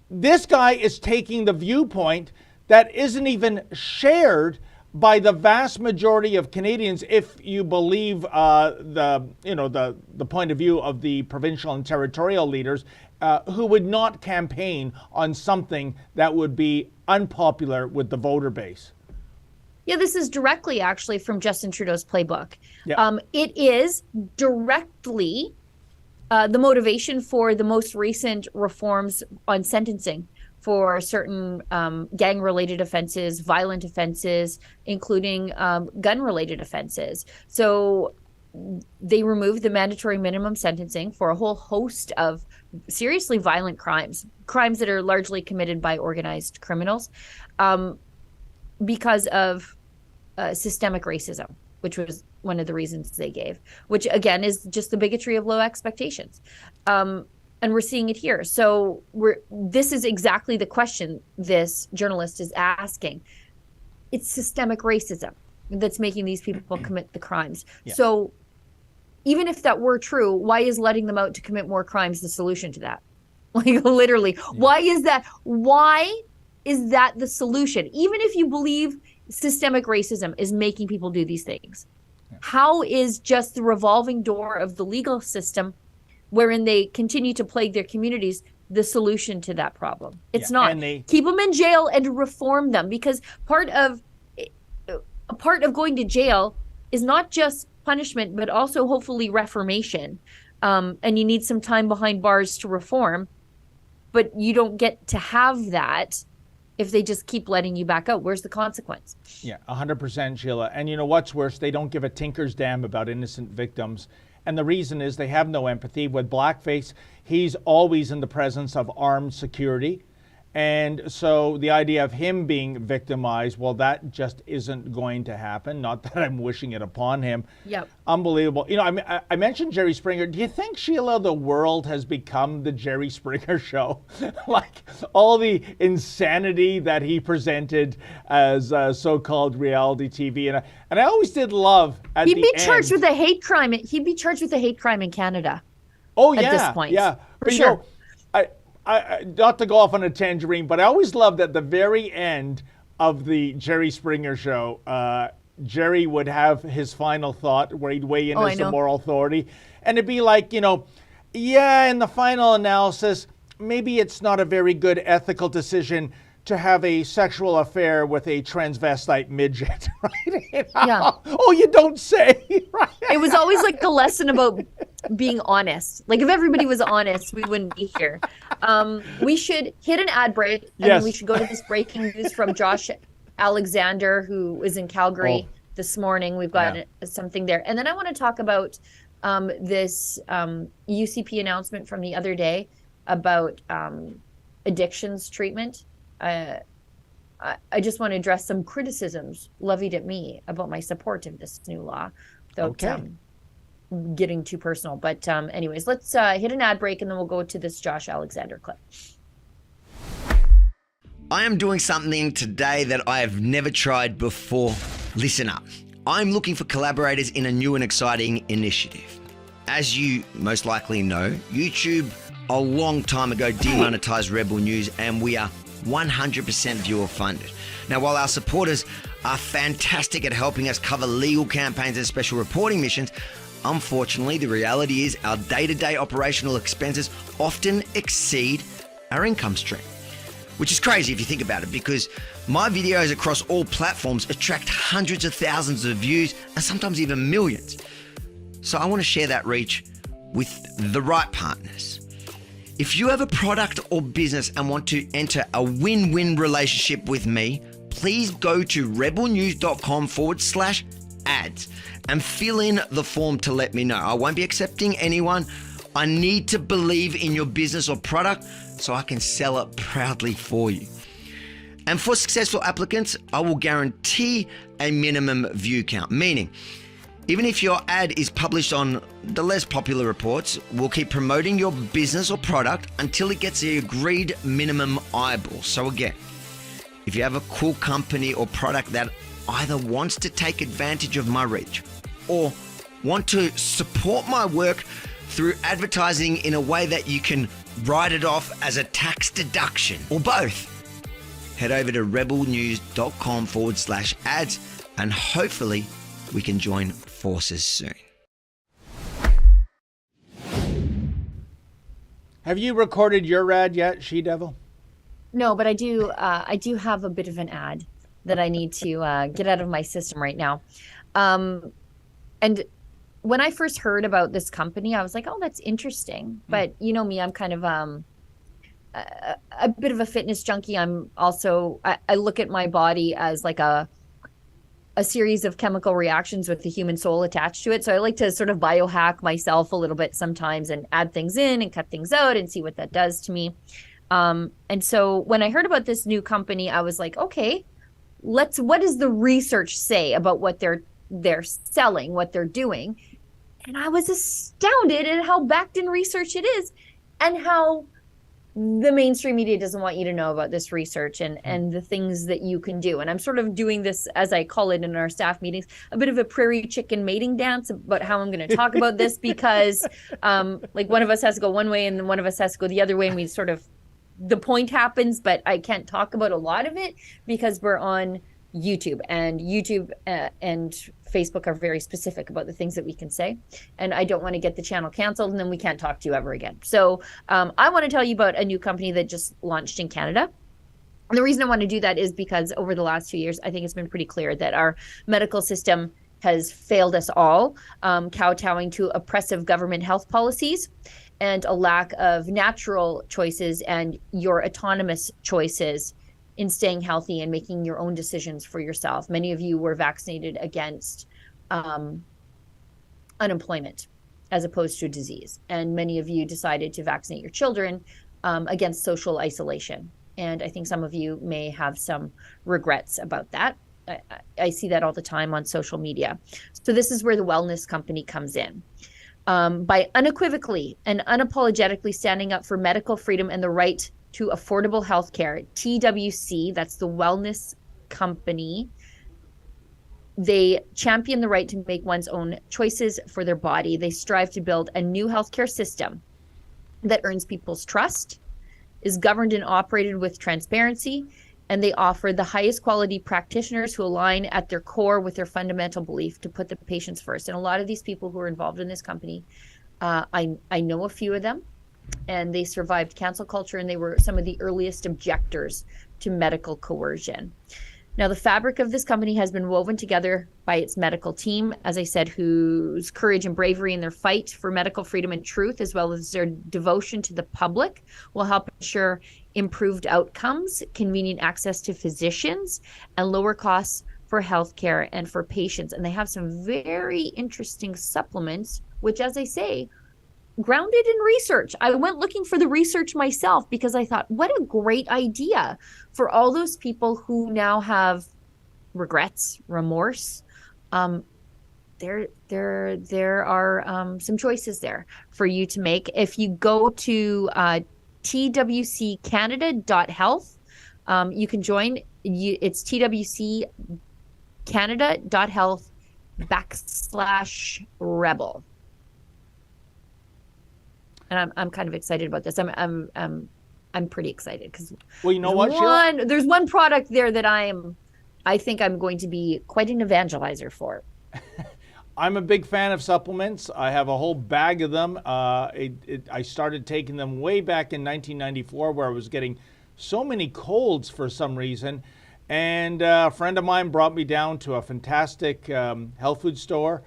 this guy is taking the viewpoint that isn't even shared by the vast majority of Canadians, if you believe the point of view of the provincial and territorial leaders, who would not campaign on something that would be unpopular with the voter base. Yeah, this is directly actually from Justin Trudeau's playbook. Yep. It is directly the motivation for the most recent reforms on sentencing for certain gang-related offenses, violent offenses, including gun-related offenses. So they removed the mandatory minimum sentencing for a whole host of seriously violent crimes that are largely committed by organized criminals, because of systemic racism, which was one of the reasons they gave, which again is just the bigotry of low expectations. And we're seeing it here. So this is exactly the question this journalist is asking. It's systemic racism that's making these people commit the crimes. Yeah. So even if that were true, why is letting them out to commit more crimes the solution to that? Like literally, yeah. Why is that the solution? Even if you believe systemic racism is making people do these things, yeah. How is just the revolving door of the legal system wherein they continue to plague their communities the solution to that problem? It's not. Keep them in jail and reform them, because part of going to jail is not just punishment, but also hopefully reformation. And you need some time behind bars to reform, but you don't get to have that if they just keep letting you back out. Where's the consequence? Yeah, 100%, Sheila. And you know what's worse? They don't give a tinker's damn about innocent victims. And the reason is they have no empathy. With Blackface, he's always in the presence of armed security. And so the idea of him being victimized, well, that just isn't going to happen. Not that I'm wishing it upon him. Yep. Unbelievable. You know, I mentioned Jerry Springer. Do you think, Sheila, the world has become the Jerry Springer show? Like all the insanity that he presented as so-called reality TV. And I always did love at the end. He'd be charged with a hate crime. He'd be charged with a hate crime in Canada. Oh, yeah. At this point. Yeah. For sure. You know, I not to go off on a tangerine, but I always loved at the very end of the Jerry Springer show, Jerry would have his final thought where he'd weigh in as the know. moral authority. And it'd be like, yeah, in the final analysis, maybe it's not a very good ethical decision to have a sexual affair with a transvestite midget, right? Yeah. Oh, you don't say, right? It was always like the lesson about being honest. Like if everybody was honest, we wouldn't be here. We should hit an ad break, and then we should go to this breaking news from Josh Alexander, who was in Calgary this morning. We've got something there. And then I want to talk about this UCP announcement from the other day about addictions treatment. I just want to address some criticisms levied at me about my support of this new law without getting too personal. But anyways, let's hit an ad break, and then we'll go to this Josh Alexander clip. I am doing something today that I have never tried before. Listen up. I'm looking for collaborators in a new and exciting initiative. As you most likely know, YouTube a long time ago demonetized Rebel News, and we are 100% viewer funded. Now, while our supporters are fantastic at helping us cover legal campaigns and special reporting missions, unfortunately, the reality is our day-to-day operational expenses often exceed our income stream. Which is crazy if you think about it, because my videos across all platforms attract hundreds of thousands of views and sometimes even millions. So I want to share that reach with the right partners. If you have a product or business and want to enter a win-win relationship with me, please go to rebelnews.com/ads and fill in the form to let me know. I won't be accepting anyone. I need to believe in your business or product so I can sell it proudly for you. And for successful applicants, I will guarantee a minimum view count, meaning even if your ad is published on the less popular reports, we'll keep promoting your business or product until it gets the agreed minimum eyeball. So again, if you have a cool company or product that either wants to take advantage of my reach or want to support my work through advertising in a way that you can write it off as a tax deduction, or both, head over to rebelnews.com/ads and hopefully we can join forces soon. Have you recorded your ad yet, She-Devil? No, but I do have a bit of an ad that I need to get out of my system right now. And when I first heard about this company, I was like, oh, that's interesting. But you know me, I'm kind of a bit of a fitness junkie. I'm also, I look at my body as like a series of chemical reactions with the human soul attached to it. So I like to sort of biohack myself a little bit sometimes and add things in and cut things out and see what that does to me. And so when I heard about this new company, I was like, okay, what does the research say about what they're selling, what they're doing? And I was astounded at how backed in research it is and how the mainstream media doesn't want you to know about this research and the things that you can do. And I'm sort of doing this, as I call it in our staff meetings, a bit of a prairie chicken mating dance about how I'm going to talk about this, because like one of us has to go one way and then one of us has to go the other way, and we sort of, the point happens, but I can't talk about a lot of it because we're on YouTube, and and Facebook are very specific about the things that we can say, and I don't want to get the channel canceled and then we can't talk to you ever again. So I want to tell you about a new company that just launched in Canada. And the reason I want to do that is because over the last 2 years, I think it's been pretty clear that our medical system has failed us all, kowtowing to oppressive government health policies and a lack of natural choices and your autonomous choices in staying healthy and making your own decisions for yourself. Many of you were vaccinated against unemployment as opposed to disease. And many of you decided to vaccinate your children against social isolation. And I think some of you may have some regrets about that. I see that all the time on social media. So this is where the wellness company comes in. By unequivocally and unapologetically standing up for medical freedom and the right to affordable health care, TWC, that's the wellness company, they champion the right to make one's own choices for their body. They strive to build a new healthcare system that earns people's trust, is governed and operated with transparency, and they offer the highest quality practitioners who align at their core with their fundamental belief to put the patients first. And a lot of these people who are involved in this company, I know a few of them, and they survived cancel culture, and they were some of the earliest objectors to medical coercion. Now, the fabric of this company has been woven together by its medical team, as I said, whose courage and bravery in their fight for medical freedom and truth, as well as their devotion to the public, will help ensure improved outcomes, convenient access to physicians, and lower costs for healthcare and for patients. And they have some very interesting supplements, which, as I say, grounded in research. I went looking for the research myself because I thought, what a great idea for all those people who now have regrets, remorse. There are some choices there for you to make. If you go to twccanada.health, you can join. It's twccanada.health/rebel. And I'm kind of excited about this. I'm pretty excited because well, you know what, Sheila? There's one product there that I think I'm going to be quite an evangelizer for. I'm a big fan of supplements. I have a whole bag of them. I started taking them way back in 1994, where I was getting so many colds for some reason. And a friend of mine brought me down to a fantastic health food store,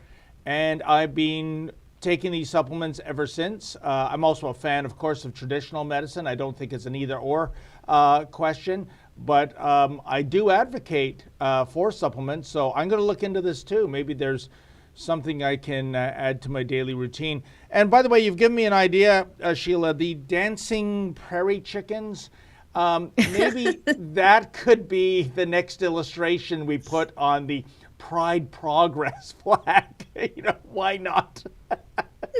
and I've been taking these supplements ever since. I'm also a fan, of course, of traditional medicine. I don't think it's an either-or question, but I do advocate for supplements, so I'm going to look into this too. Maybe there's something I can add to my daily routine. And by the way, you've given me an idea, Sheila, the dancing prairie chickens. Maybe that could be the next illustration we put on the Pride Progress flag. Why not?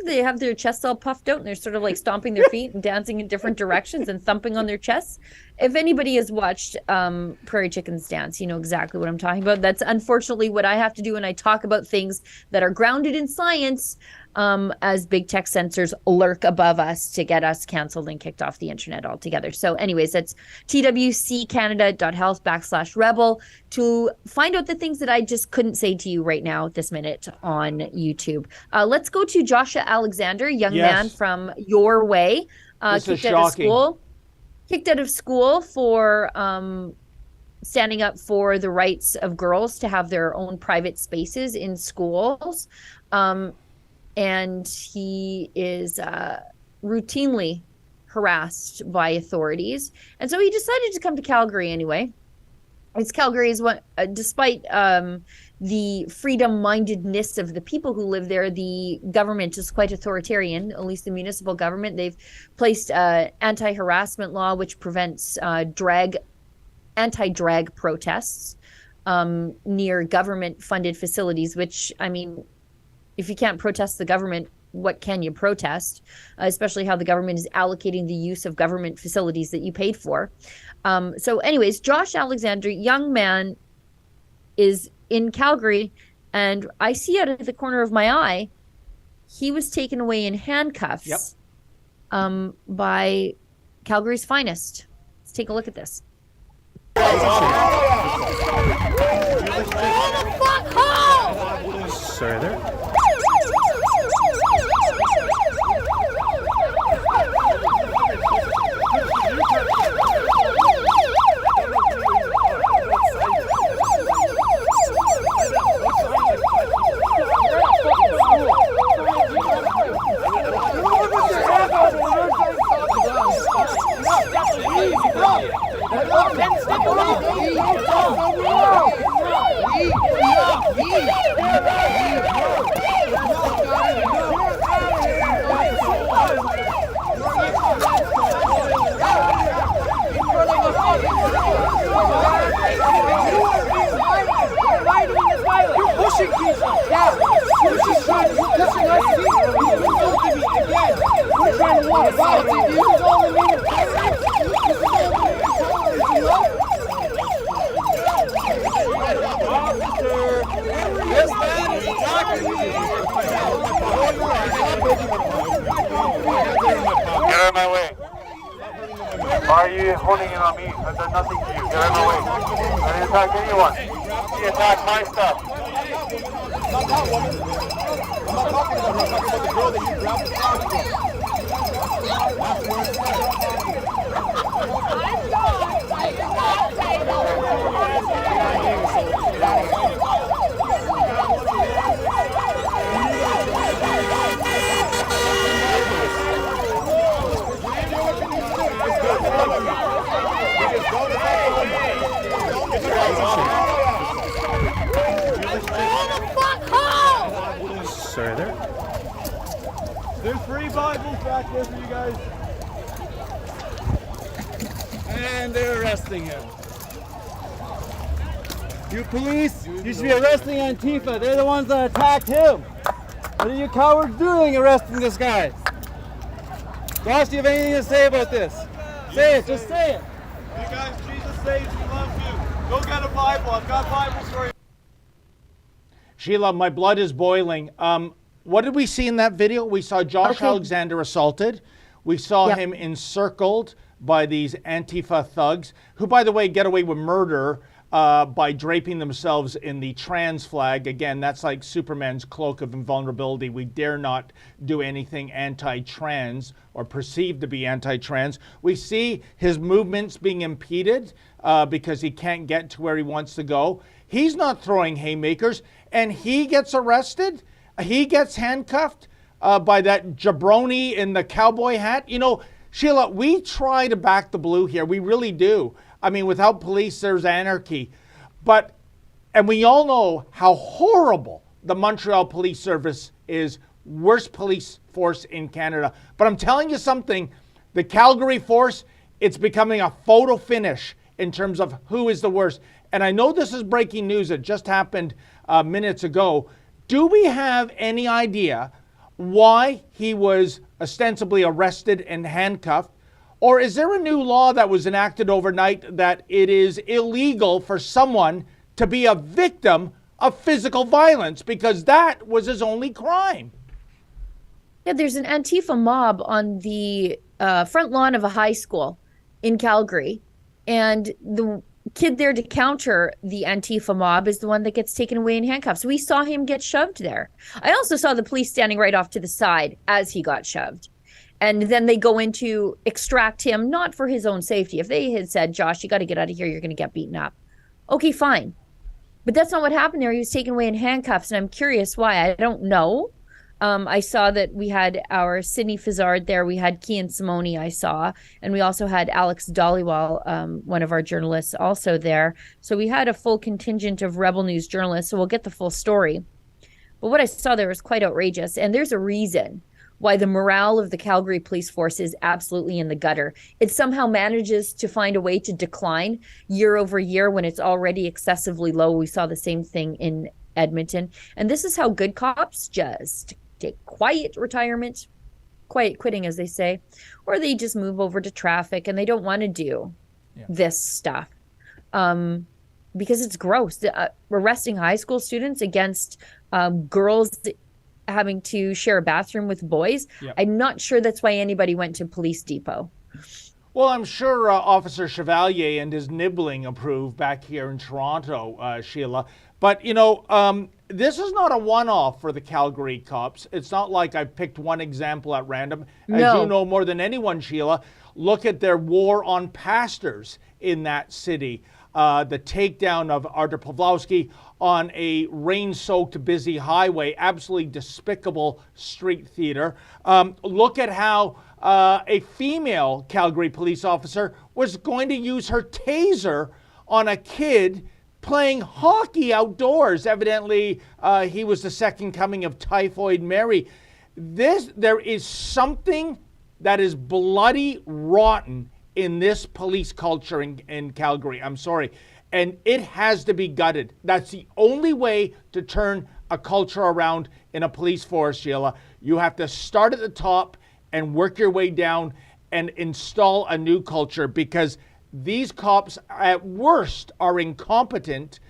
They have their chests all puffed out and they're sort of like stomping their feet and dancing in different directions and thumping on their chests. If anybody has watched prairie chickens dance, you know exactly what I'm talking about. That's unfortunately what I have to do when I talk about things that are grounded in science, as big tech censors lurk above us to get us canceled and kicked off the internet altogether. So anyways, that's twccanada.health/rebel to find out the things that I just couldn't say to you right now at this minute on YouTube. Let's go to Joshua Alexander, young man from your way, kicked out of school for standing up for the rights of girls to have their own private spaces in schools. And he is routinely harassed by authorities. And so he decided to come to Calgary anyway. Calgary is what, despite the freedom-mindedness of the people who live there, the government is quite authoritarian, at least the municipal government. They've placed anti-harassment law, which prevents anti-drag protests near government-funded facilities, which, I mean, if you can't protest the government, what can you protest? Especially how the government is allocating the use of government facilities that you paid for. So anyways, Josh Alexander, young man, is in Calgary, and I see out of the corner of my eye, he was taken away in handcuffs by Calgary's finest. Let's take a look at this. Sorry there. Why are you holding in on me? I've done nothing to you. Get out of my way. I didn't attack anyone. He attacked my stuff. Not that woman. I'm not talking about her. I'm talking about the girl that you grabbed the car from. Sorry there. There's free Bibles back there for you guys. And they're arresting him. You police, you should be arresting Antifa. They're the ones that attacked him. What are you cowards doing arresting this guy? Josh, do you have anything to say about this? Say it, just say it. You guys, Jesus saves you, loves you. Go get a Bible. I've got Bibles for you. Sheila, my blood is boiling. What did we see in that video? We saw Josh Alexander assaulted. We saw him encircled by these Antifa thugs, who, by the way, get away with murder by draping themselves in the trans flag. Again, that's like Superman's cloak of invulnerability. We dare not do anything anti-trans or perceived to be anti-trans. We see his movements being impeded because he can't get to where he wants to go. He's not throwing haymakers, and he gets arrested. He gets handcuffed by that jabroni in the cowboy hat. You know, Sheila, we try to back the blue here. We really do. I mean, without police, there's anarchy. And we all know how horrible the Montreal Police Service is, worst police force in Canada. But I'm telling you something, the Calgary force, it's becoming a photo finish in terms of who is the worst. And I know this is breaking news. It just happened minutes ago. Do we have any idea why he was ostensibly arrested and handcuffed? Or is there a new law that was enacted overnight that it is illegal for someone to be a victim of physical violence because that was his only crime? Yeah, there's an Antifa mob on the front lawn of a high school in Calgary. And the kid there to counter the Antifa mob is the one that gets taken away in handcuffs. We saw him get shoved there. I also saw the police standing right off to the side as he got shoved. And then they go in to extract him, not for his own safety. If they had said, Josh, you got to get out of here, you're going to get beaten up. Okay, fine. But that's not what happened there. He was taken away in handcuffs, and I'm curious why. I don't know. I saw that we had our Sydney Fizzard there. We had Kian Simone, I saw. And we also had Alex Dollywall, one of our journalists, also there. So we had a full contingent of Rebel News journalists, so we'll get the full story. But what I saw there was quite outrageous. And there's a reason why the morale of the Calgary police force is absolutely in the gutter. It somehow manages to find a way to decline year over year when it's already excessively low. We saw the same thing in Edmonton. And this is how good cops just take quiet retirement, quiet quitting, as they say, or they just move over to traffic and they don't want to do this stuff because it's gross. Arresting high school students against girls having to share a bathroom with boys. Yep. I'm not sure that's why anybody went to Police Depot. Well, I'm sure Officer Chevalier and his nibbling approve back here in Toronto, Sheila. But, you know, this is not a one-off for the Calgary cops. It's not like I picked one example at random. As you know more than anyone, Sheila, look at their war on pastors in that city. The takedown of Artur Pawlowski on a rain-soaked, busy highway, absolutely despicable street theater. Look at how a female Calgary police officer was going to use her taser on a kid playing hockey outdoors. Evidently, he was the second coming of Typhoid Mary. There is something that is bloody rotten in this police culture in Calgary. I'm sorry. And it has to be gutted. That's the only way to turn a culture around in a police force, Sheila. You have to start at the top and work your way down and install a new culture, because these cops at worst are incompetent,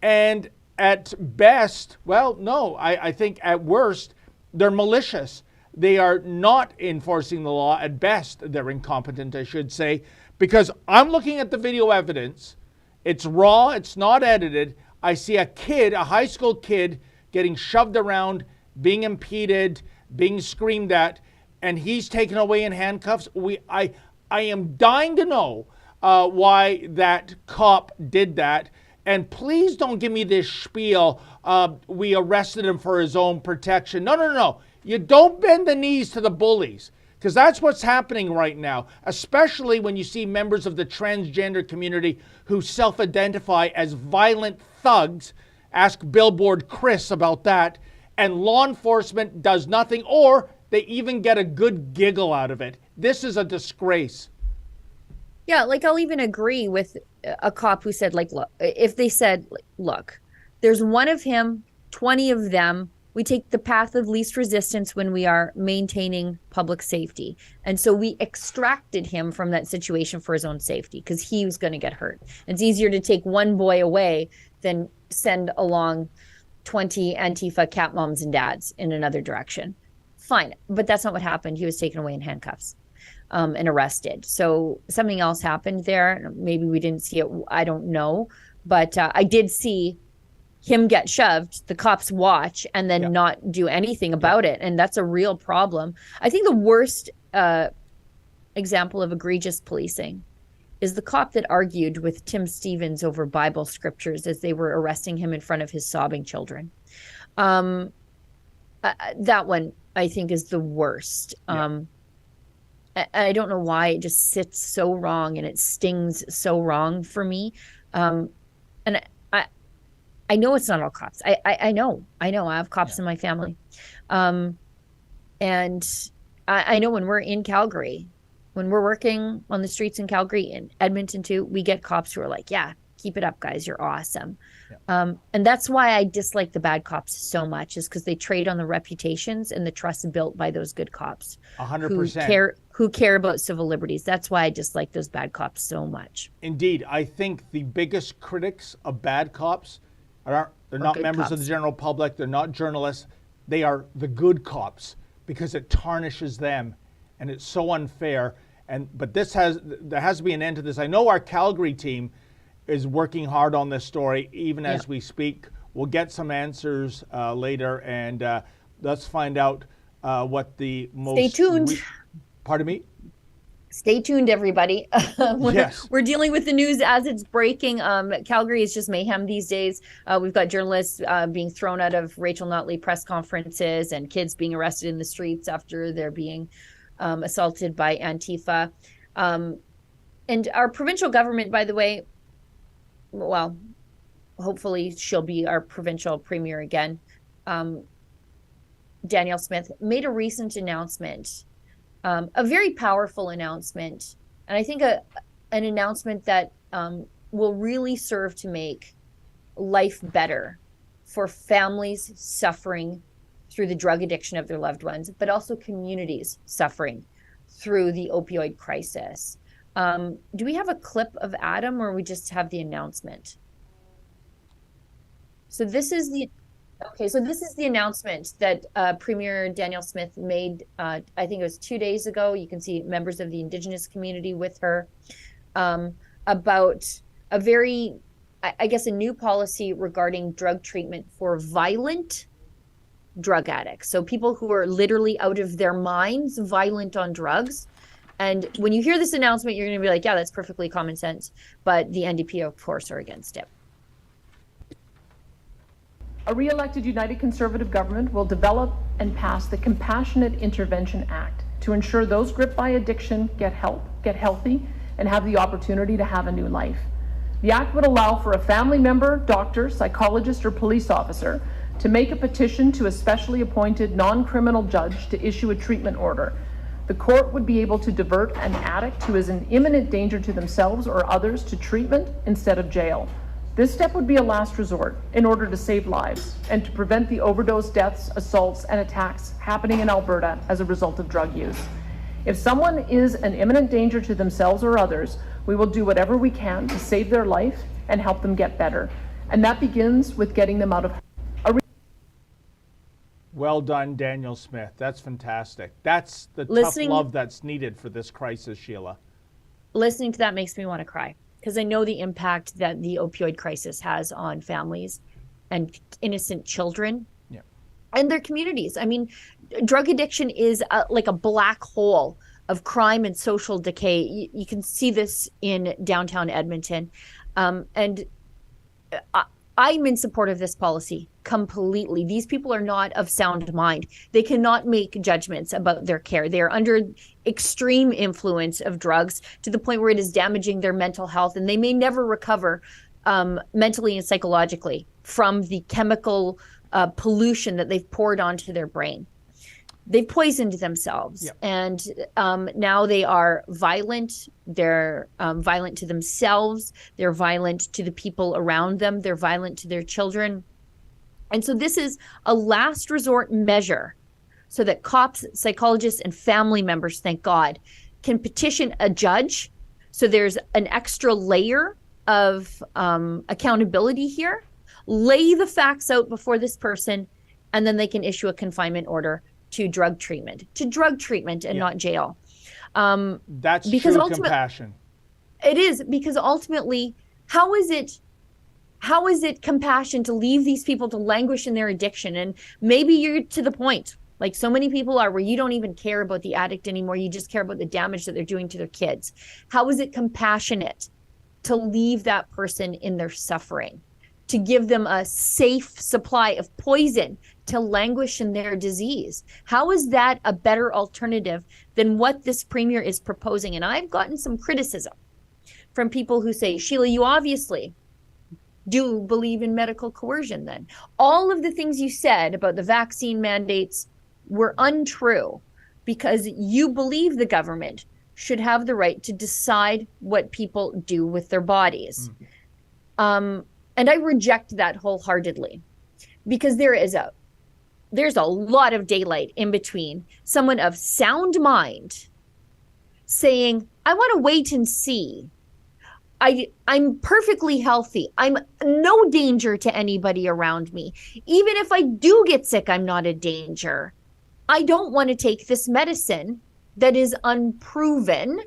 and at best, well, no, I think at worst they're malicious. They are not enforcing the law. At best, they're incompetent, I should say. Because I'm looking at the video evidence. It's raw. It's not edited. I see a kid, a high school kid, getting shoved around, being impeded, being screamed at, and he's taken away in handcuffs. I am dying to know why that cop did that. And please don't give me this spiel, we arrested him for his own protection. No. You don't bend the knees to the bullies, because that's what's happening right now, especially when you see members of the transgender community who self-identify as violent thugs. Ask Billboard Chris about that. And law enforcement does nothing, or they even get a good giggle out of it. This is a disgrace. Yeah, like I'll even agree with a cop who said, like, look, if they said, look, there's one of him, 20 of them, we take the path of least resistance when we are maintaining public safety. And so we extracted him from that situation for his own safety because he was going to get hurt. It's easier to take one boy away than send along 20 Antifa cat moms and dads in another direction. Fine. But that's not what happened. He was taken away in handcuffs and arrested. So something else happened there. Maybe we didn't see it. I don't know. But I did see him get shoved, the cops watch, and then not do anything about it. And that's a real problem. I think the worst example of egregious policing is the cop that argued with Tim Stevens over Bible scriptures as they were arresting him in front of his sobbing children. That one, I think, is the worst. I don't know why it just sits so wrong and it stings so wrong for me. And I know it's not all cops. I know. I have cops in my family. And I know when we're in Calgary, when we're working on the streets in Calgary, in Edmonton too, we get cops who are like, yeah, keep it up, guys. You're awesome. And that's why I dislike the bad cops so much, is because they trade on the reputations and the trust built by those good cops. 100%. Who care about civil liberties. That's why I dislike those bad cops so much. Indeed. I think the biggest critics of bad cops they're not members of the general public. They're not journalists. They are the good cops, because it tarnishes them, and it's so unfair. But there has to be an end to this. I know our Calgary team is working hard on this story, even as we speak. We'll get some answers later, and let's find out what the most. Stay tuned. Pardon me. Stay tuned, everybody. We're dealing with the news as it's breaking. Calgary is just mayhem these days. We've got journalists being thrown out of Rachel Notley press conferences and kids being arrested in the streets after they're being assaulted by Antifa. And our provincial government, by the way, well, hopefully she'll be our provincial premier again. Danielle Smith made a recent announcement. A very powerful announcement, and I think an announcement that will really serve to make life better for families suffering through the drug addiction of their loved ones, but also communities suffering through the opioid crisis. Do we have a clip of Adam, or we just have the announcement? So this is the announcement that Premier Danielle Smith made, I think it was 2 days ago. You can see members of the Indigenous community with her, about a very, I guess, a new policy regarding drug treatment for violent drug addicts. So people who are literally out of their minds, violent on drugs. And when you hear this announcement, you're going to be like, yeah, that's perfectly common sense. But the NDP, of course, are against it. A re-elected United Conservative government will develop and pass the Compassionate Intervention Act to ensure those gripped by addiction get help, get healthy, and have the opportunity to have a new life. The act would allow for a family member, doctor, psychologist, or police officer to make a petition to a specially appointed non-criminal judge to issue a treatment order. The court would be able to divert an addict who is in imminent danger to themselves or others to treatment instead of jail. This step would be a last resort in order to save lives and to prevent the overdose deaths, assaults, and attacks happening in Alberta as a result of drug use. If someone is an imminent danger to themselves or others, we will do whatever we can to save their life and help them get better. And that begins with getting them out of. Well done, Danielle Smith. That's fantastic. That's the tough love that's needed for this crisis, Sheila. listening to that makes me want to cry, because I know the impact that the opioid crisis has on families and innocent children and their communities. I mean, drug addiction is like a black hole of crime and social decay. You can see this in downtown Edmonton. And I'm in support of this policy completely. These people are not of sound mind. They cannot make judgments about their care. They are under extreme influence of drugs to the point where it is damaging their mental health, and they may never recover mentally and psychologically from the chemical pollution that they've poured onto their brain. They've poisoned themselves, and now they are violent. They're violent to themselves. They're violent to the people around them. They're violent to their children. And so this is a last resort measure so that cops, psychologists, and family members, thank God, can petition a judge. So there's an extra layer of accountability here. Lay the facts out before this person, and then they can issue a confinement order to drug treatment and not jail. That's because true compassion. It is, because ultimately, how is it compassion to leave these people to languish in their addiction? And maybe you're to the point, like so many people are, where you don't even care about the addict anymore. You just care about the damage that they're doing to their kids. How is it compassionate to leave that person in their suffering, to give them a safe supply of poison to languish in their disease? How is that a better alternative than what this premier is proposing? And I've gotten some criticism from people who say, Sheila, you obviously do believe in medical coercion then. All of the things you said about the vaccine mandates were untrue because you believe the government should have the right to decide what people do with their bodies. And I reject that wholeheartedly, because there's a lot of daylight in between someone of sound mind saying, I want to wait and see. I'm perfectly healthy. I'm no danger to anybody around me. Even if I do get sick, I'm not a danger. I don't want to take this medicine that is unproven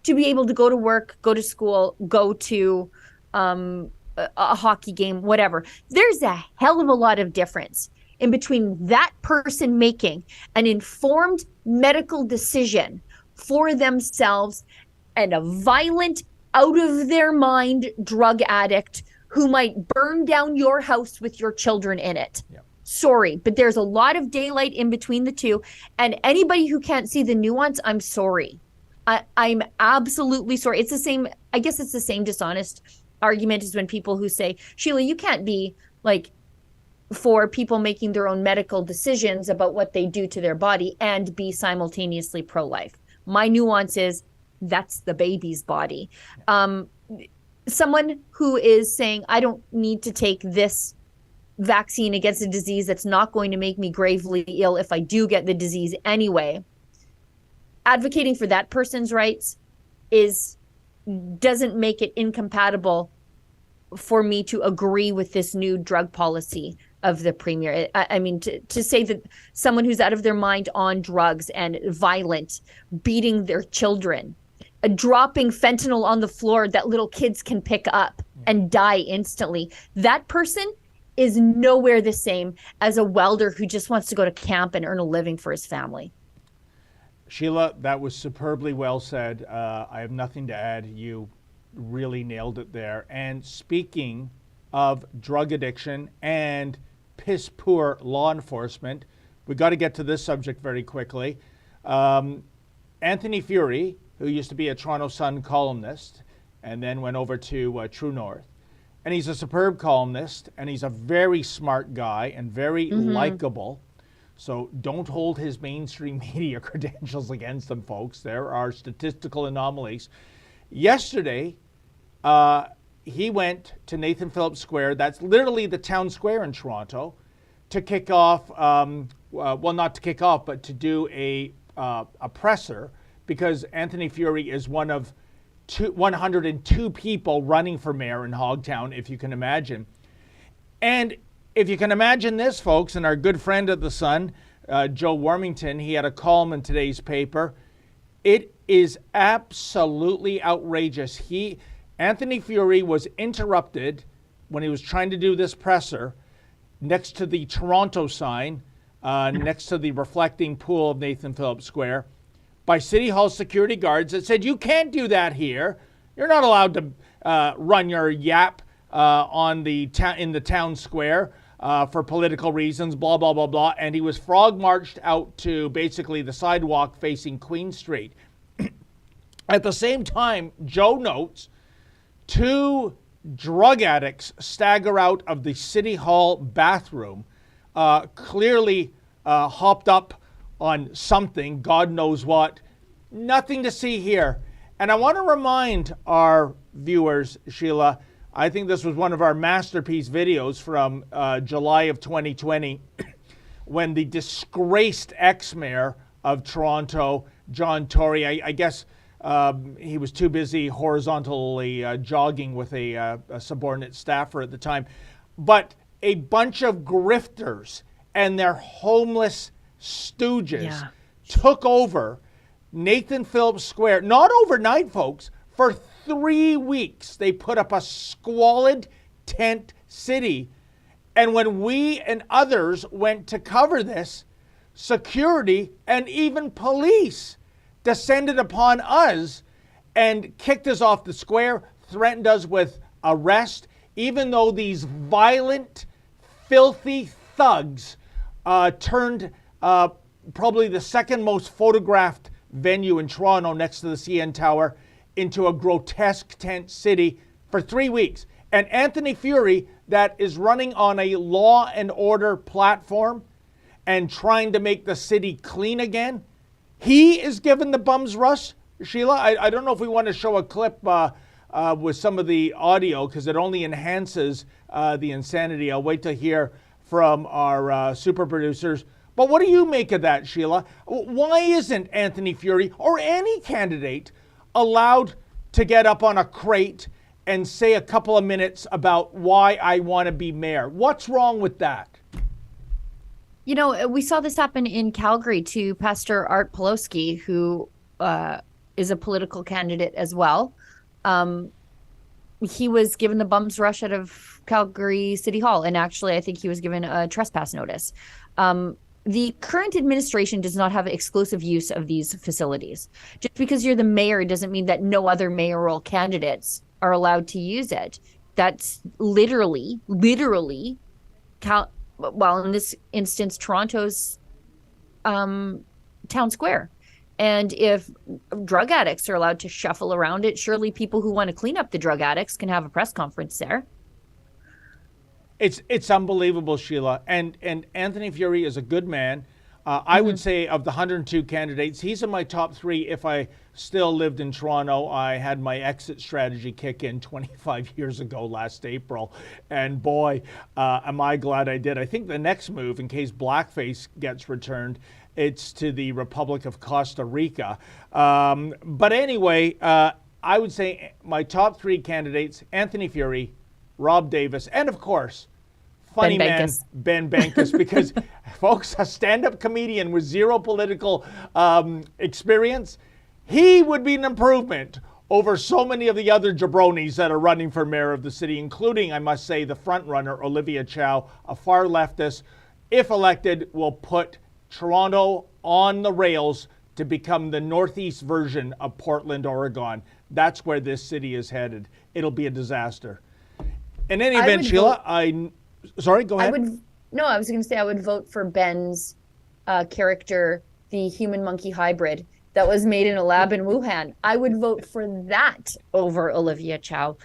to be able to go to work, go to school, go to a hockey game, whatever. There's a hell of a lot of difference in between that person making an informed medical decision for themselves and a violent, out of their mind drug addict who might burn down your house with your children in it. Sorry, but there's a lot of daylight in between the two. And anybody who can't see the nuance, I'm sorry. I'm absolutely sorry. It's the same, I guess it's the same dishonest argument as when people who say, Sheila, you can't be like for people making their own medical decisions about what they do to their body and be simultaneously pro-life. My nuance is that's the baby's body. Someone who is saying, I don't need to take this vaccine against a disease that's not going to make me gravely ill if I do get the disease anyway. Advocating for that person's rights doesn't make it incompatible for me to agree with this new drug policy of the premier. I mean, to say that someone who's out of their mind on drugs and violent, beating their children, dropping fentanyl on the floor that little kids can pick up and die instantly, that person is nowhere the same as a welder who just wants to go to camp and earn a living for his family. Sheila, that was superbly well said. I have nothing to add. You really nailed it there. And speaking of drug addiction and piss poor law enforcement, we got to get to this subject very quickly. Anthony Furey, who used to be a Toronto Sun columnist and then went over to True North, and he's a superb columnist, and he's a very smart guy and very likable. So don't hold his mainstream media credentials against them, folks. There are statistical anomalies. Yesterday, he went to Nathan Phillips Square. That's literally the town square in Toronto, to kick off, well, not to kick off, but to do a presser, because Anthony Furey is one of 102 people running for mayor in Hogtown, if you can imagine. And if you can imagine this, folks, and our good friend of the Sun, Joe Warmington, he had a column in today's paper. It is absolutely outrageous. Anthony Furey was interrupted when he was trying to do this presser next to the Toronto sign, next to the reflecting pool of Nathan Phillips Square, by City Hall security guards that said, you can't do that here. You're not allowed to run your yap in the town square for political reasons, blah, blah, blah, blah. And he was frog marched out to basically the sidewalk facing Queen Street. At the same time, Joe notes, 2 drug addicts stagger out of the City Hall bathroom, clearly hopped up on something, God knows what. Nothing to see here. And I want to remind our viewers, Sheila, I think this was one of our masterpiece videos from July of 2020, when the disgraced ex-mayor of Toronto, John Tory, I guess he was too busy horizontally jogging with a subordinate staffer at the time, but a bunch of grifters and their homeless stooges took over Nathan Phillips Square, not overnight, folks, for 3 weeks. They put up a squalid tent city. And when we and others went to cover this, security and even police descended upon us and kicked us off the square, threatened us with arrest, even though these violent, filthy thugs turned probably the second most photographed venue in Toronto next to the CN Tower into a grotesque tent city for 3 weeks. And Anthony Furey, that is running on a law and order platform and trying to make the city clean again, he is given the bum's rush. Sheila, I don't know if we want to show a clip with some of the audio, because it only enhances the insanity. I'll wait to hear from our super producers. But what do you make of that, Sheila? Why isn't Anthony Furey or any candidate allowed to get up on a crate and say a couple of minutes about why I want to be mayor? What's wrong with that? You know, we saw this happen in Calgary to Pastor Art Pawlowski, who is a political candidate as well. He was given the bum's rush out of Calgary City Hall, and actually I think he was given a trespass notice. The current administration does not have exclusive use of these facilities. Just because you're the mayor doesn't mean that no other mayoral candidates are allowed to use it. That's literally, well, in this instance, Toronto's town square. And if drug addicts are allowed to shuffle around it, surely people who want to clean up the drug addicts can have a press conference there. It's unbelievable, Sheila. And Anthony Furey is a good man. I would say of the 102 candidates, he's in my top 3. If I still lived in Toronto, I had my exit strategy kick in 25 years ago last April. And boy, am I glad I did. I think the next move, in case blackface gets returned, it's to the Republic of Costa Rica. But anyway, I would say my top 3 candidates, Anthony Furey, Rob Davis, and of course, funny man Ben Bankus, because folks, a stand-up comedian with zero political experience, he would be an improvement over so many of the other jabronis that are running for mayor of the city, including, I must say, the front runner, Olivia Chow, a far leftist. If elected, will put Toronto on the rails to become the northeast version of Portland, Oregon. That's where this city is headed. It'll be a disaster. In any event, Sheila, sorry, go ahead. I was going to say I would vote for Ben's character, the human-monkey hybrid that was made in a lab in Wuhan. I would vote for that over Olivia Chow.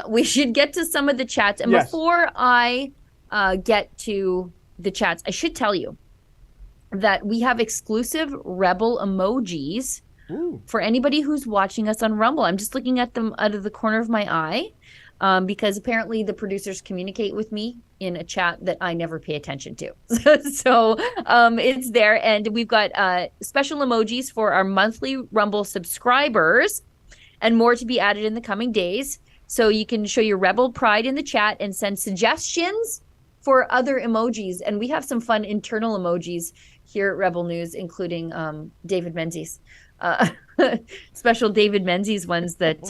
We should get to some of the chats. And before I get to the chats, I should tell you that we have exclusive Rebel emojis for anybody who's watching us on Rumble. I'm just looking at them out of the corner of my eye. Because apparently the producers communicate with me in a chat that I never pay attention to. So it's there. And we've got special emojis for our monthly Rumble subscribers and more to be added in the coming days. So you can show your Rebel pride in the chat and send suggestions for other emojis. And we have some fun internal emojis here at Rebel News, including David Menzies. special David Menzies ones that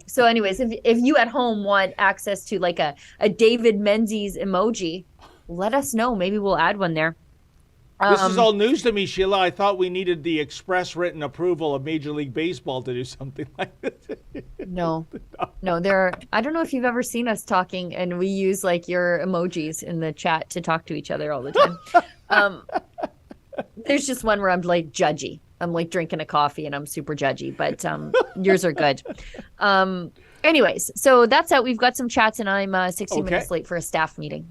so anyways, if you at home want access to like a David Menzies emoji, let us know. Maybe we'll add one there. This is all news to me, Sheila. I thought we needed the express written approval of Major League Baseball to do something like this. No, I don't know if you've ever seen us talking and we use like your emojis in the chat to talk to each other all the time. There's just one where I'm like judgy. I'm like drinking a coffee and I'm super judgy, but yours are good. Anyways, so that's it. We've got some chats and I'm 60 minutes late for a staff meeting.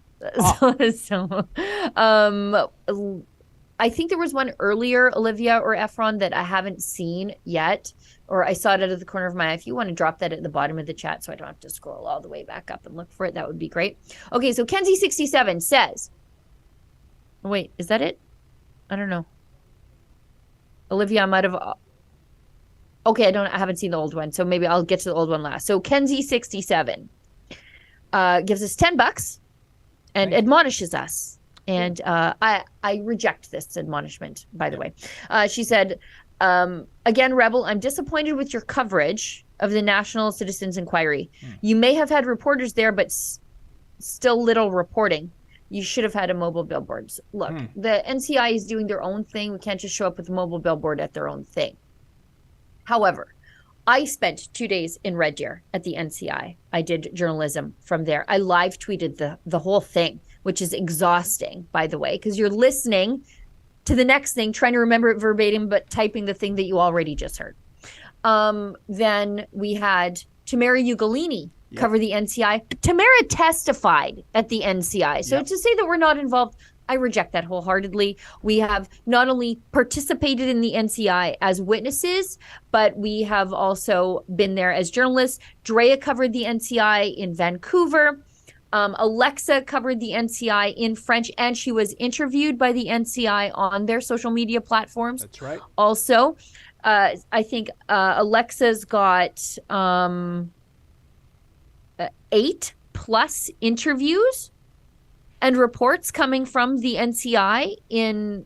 I think there was one earlier, Olivia or Efron, that I haven't seen yet, or I saw it out of the corner of my eye. If you want to drop that at the bottom of the chat so I don't have to scroll all the way back up and look for it, that would be great. Okay, so Kenzie67 says, wait, is that it? I don't know. Olivia, I might have... Okay, I haven't seen the old one, so maybe I'll get to the old one last. So Kenzie67 gives us $10 and admonishes us. And I reject this admonishment, by the way. She said, again, Rebel, I'm disappointed with your coverage of the National Citizens Inquiry. You may have had reporters there, but still little reporting. You should have had a mobile billboards. Look, the NCI is doing their own thing. We can't just show up with a mobile billboard at their own thing. However, I spent 2 days in Red Deer at the NCI. I did journalism from there. I live tweeted the whole thing, which is exhausting, by the way, because you're listening to the next thing, trying to remember it verbatim, but typing the thing that you already just heard. Then we had Tamara Ugolini cover the NCI. Tamara testified at the NCI. So to say that we're not involved, I reject that wholeheartedly. We have not only participated in the NCI as witnesses, but we have also been there as journalists. Drea covered the NCI in Vancouver. Alexa covered the NCI in French, and she was interviewed by the NCI on their social media platforms. That's right. Also, I think Alexa's got 8+ interviews and reports coming from the NCI in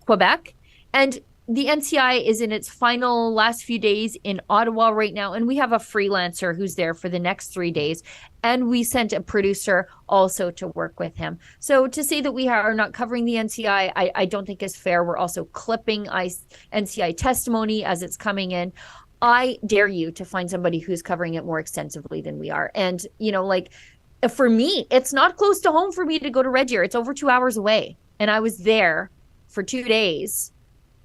Quebec. And the NCI is in its final last few days in Ottawa right now. And we have a freelancer who's there for the next 3 days. And we sent a producer also to work with him. So to say that we are not covering the NCI, I don't think is fair. We're also clipping NCI testimony as it's coming in. I dare you to find somebody who's covering it more extensively than we are. And, you know, like, for me, it's not close to home for me to go to Red Deer. It's over 2 hours away. And I was there for 2 days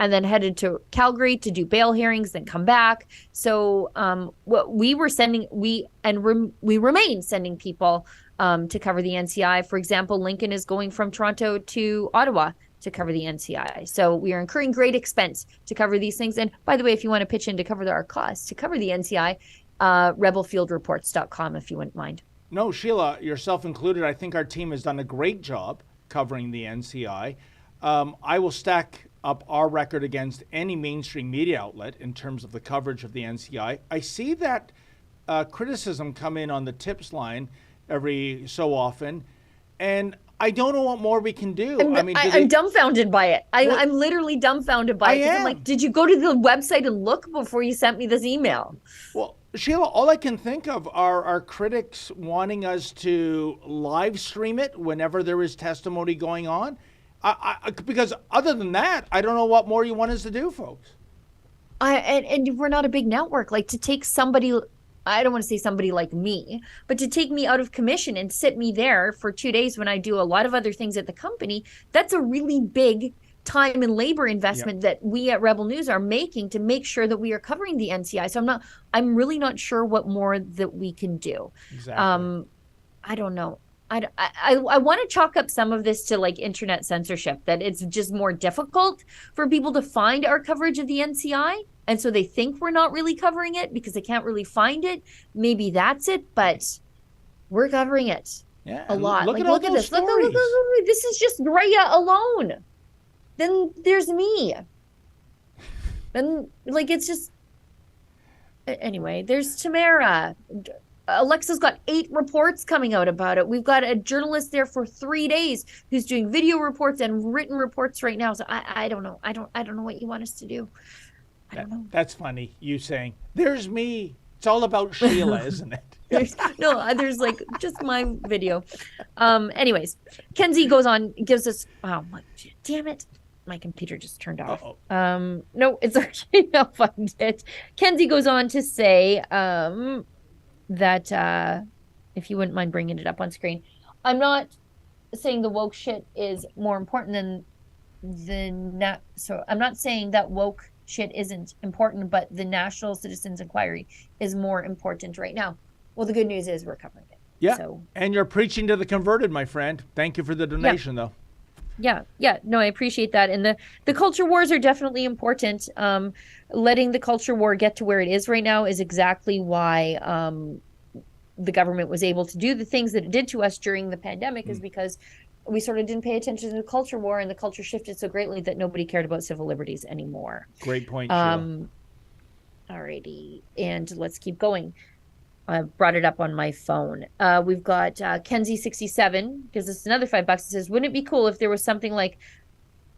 and then headed to Calgary to do bail hearings, then come back. So what we were sending, we remain sending people to cover the NCI. For example, Lincoln is going from Toronto to Ottawa to cover the NCI. So we are incurring great expense to cover these things. And by the way, if you want to pitch in to cover our costs to cover the NCI, rebelfieldreports.com if you wouldn't mind. No, Sheila, yourself included, I think our team has done a great job covering the NCI. I will stack up our record against any mainstream media outlet in terms of the coverage of the NCI. I see that criticism come in on the tips line every so often, and I don't know what more we can do. I'm dumbfounded by it. I'm literally dumbfounded by it. I'm like, did you go to the website and look before you sent me this email? Well, Sheila, all I can think of are our critics wanting us to live stream it whenever there is testimony going on. Because other than that, I don't know what more you want us to do, folks. And we're not a big network. Like, to take somebody, I don't want to say somebody like me, but to take me out of commission and sit me there for 2 days when I do a lot of other things at the company, that's a really big time and labor investment that we at Rebel News are making to make sure that we are covering the NCI. So I'm really not sure what more that we can do. Exactly. I don't know. I want to chalk up some of this to like internet censorship, that it's just more difficult for people to find our coverage of the NCI. And so they think we're not really covering it because they can't really find it. Maybe that's it, but we're covering it a lot. Look at this. Look, this is just Drea alone. Then there's me. And like, it's just, anyway, there's Tamara. Alexa's got 8 reports coming out about it. We've got a journalist there for 3 days who's doing video reports and written reports right now. So I don't know. I don't know what you want us to do. I don't know. That's funny. You saying, "There's me." It's all about Sheila, isn't it? There's like just my video. Anyways, Kenzie goes on, gives us. Oh my, damn it! My computer just turned off. No, it's okay. I'll find it. Kenzie goes on to say that if you wouldn't mind bringing it up on screen, I'm not saying the woke shit is more important than so I'm not saying that woke shit isn't important, but the National Citizens Inquiry is more important right now. Well, the good news is we're covering it. Yeah. And you're preaching to the converted, my friend. Thank you for the donation, though. Yeah. No, I appreciate that. And the culture wars are definitely important. Letting the culture war get to where it is right now is exactly why the government was able to do the things that it did to us during the pandemic, is because we sort of didn't pay attention to the culture war, and the culture shifted so greatly that nobody cared about civil liberties anymore. Great point, Sheila. Alrighty, and let's keep going. I brought it up on my phone. We've got Kenzie67 gives us another $5. It says, wouldn't it be cool if there was something like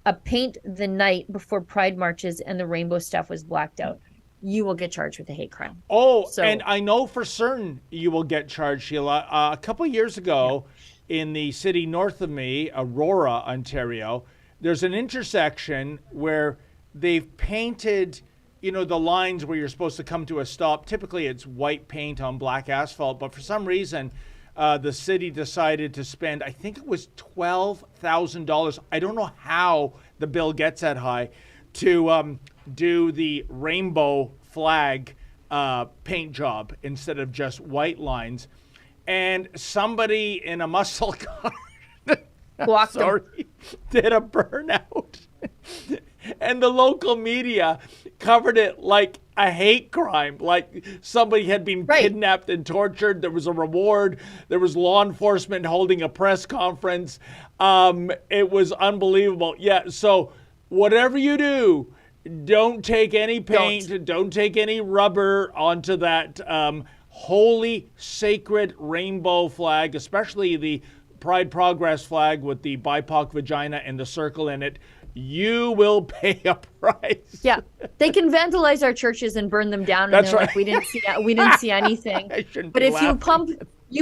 a paint the night before Pride marches and the rainbow stuff was blacked out? You will get charged with a hate crime. And I know for certain you will get charged, Sheila. A couple years ago, in the city north of me, Aurora, Ontario, there's an intersection where they've painted, the lines where you're supposed to come to a stop. Typically, it's white paint on black asphalt, but for some reason, the city decided to spend, I think it was $12,000. I don't know how the bill gets that high, to do the rainbow flag paint job instead of just white lines. And somebody in a muscle car did a burnout. And the local media covered it like a hate crime, like somebody had been kidnapped and tortured. There was a reward. There was law enforcement holding a press conference. It was unbelievable. Yeah, so whatever you do, don't take any paint, don't take any rubber onto that holy, sacred rainbow flag, especially the Pride Progress flag with the BIPOC vagina and the circle in it. You will pay a price. Yeah, they can vandalize our churches and burn them down. And like, we didn't see anything. But if you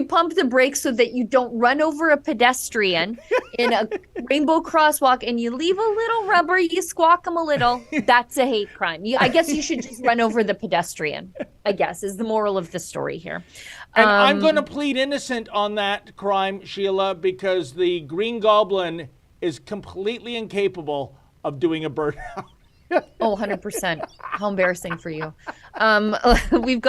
pump the brakes so that you don't run over a pedestrian in a rainbow crosswalk, and you leave a little rubber, you squawk them a little, that's a hate crime. I guess you should just run over the pedestrian, I guess, is the moral of the story here. And I'm going to plead innocent on that crime, Sheila, because the Green Goblin is completely incapable of doing a burnout. 100%. How embarrassing for you. We've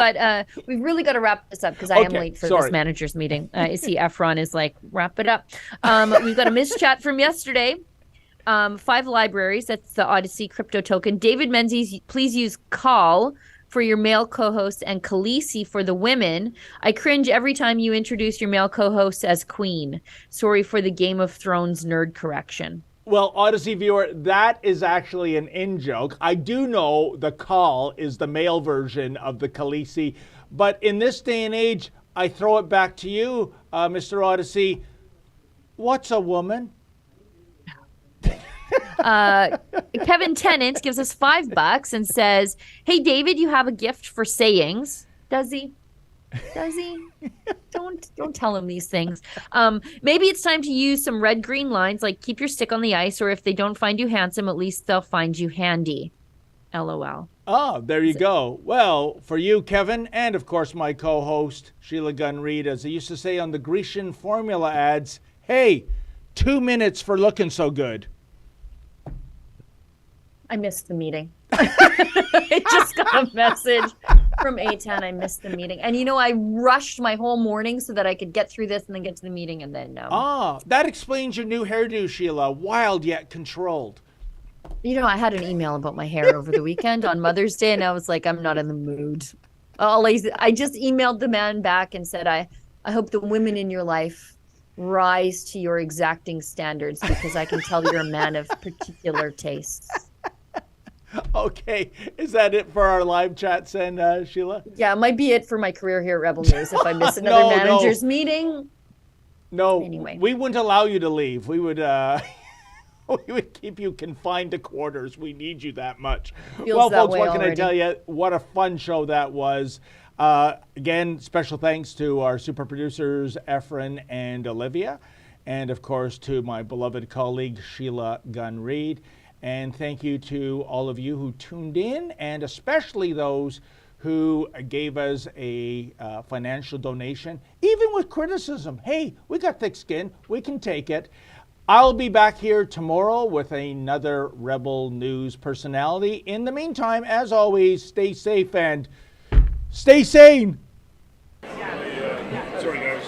really got to wrap this up because I am late for this managers meeting. I see Efron is like, wrap it up. We've got a missed chat from yesterday. 5 libraries. That's the Odyssey crypto token. David Menzies, please use call for your male co-hosts and Khaleesi for the women. I cringe every time you introduce your male co-hosts as queen. Sorry for the Game of Thrones nerd correction. Well, Odyssey viewer, that is actually an in-joke. I do know the call is the male version of the Khaleesi, but in this day and age, I throw it back to you, Mr. Odyssey. What's a woman? Kevin Tennant gives us $5 and says, hey, David, you have a gift for sayings. Does he? Don't tell him these things. Maybe it's time to use some red-green lines, like keep your stick on the ice, or if they don't find you handsome, at least they'll find you handy. LOL. Oh, there you go. Well, for you, Kevin, and of course my co-host, Sheila Gunn Reid, as they used to say on the Grecian formula ads, hey, 2 minutes for looking so good. I missed the meeting. I just got a message from A10. I missed the meeting. And I rushed my whole morning so that I could get through this and then get to the meeting and then that explains your new hairdo, Sheila. Wild yet controlled. I had an email about my hair over the weekend on Mother's Day, and I was like, I'm not in the mood. I just emailed the man back and said, I hope the women in your life rise to your exacting standards, because I can tell you're a man of particular tastes. Okay, is that it for our live chats then, Sheila? Yeah, it might be it for my career here at Rebel News if I miss another managers meeting. No, anyway, we wouldn't allow you to leave. We would we would keep you confined to quarters. We need you that much. Feels well, that folks, way what can already. I tell you? What a fun show that was. Again, special thanks to our super producers, Efren and Olivia. And, of course, to my beloved colleague, Sheila Gunn-Reid. And thank you to all of you who tuned in, and especially those who gave us a financial donation, even with criticism. Hey, we got thick skin. We can take it. I'll be back here tomorrow with another Rebel News personality. In the meantime, as always, stay safe and stay sane. Sorry, guys.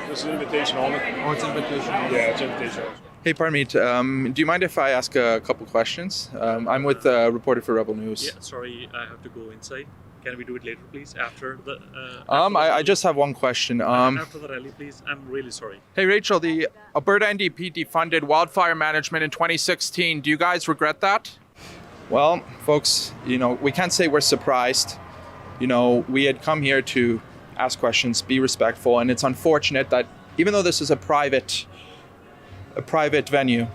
This is invitation only. Oh, it's invitation only. Yeah, it's invitation only. Hey, pardon me. Do you mind if I ask a couple questions? I'm with reporter for Rebel News. Yeah, sorry, I have to go inside. Can we do it later, please? After the. I just have one question. After the rally, please. I'm really sorry. Hey, Rachel, the Alberta NDP defunded wildfire management in 2016. Do you guys regret that? Well, folks, we can't say we're surprised. We had come here to ask questions, be respectful, and it's unfortunate that even though this is a private venue,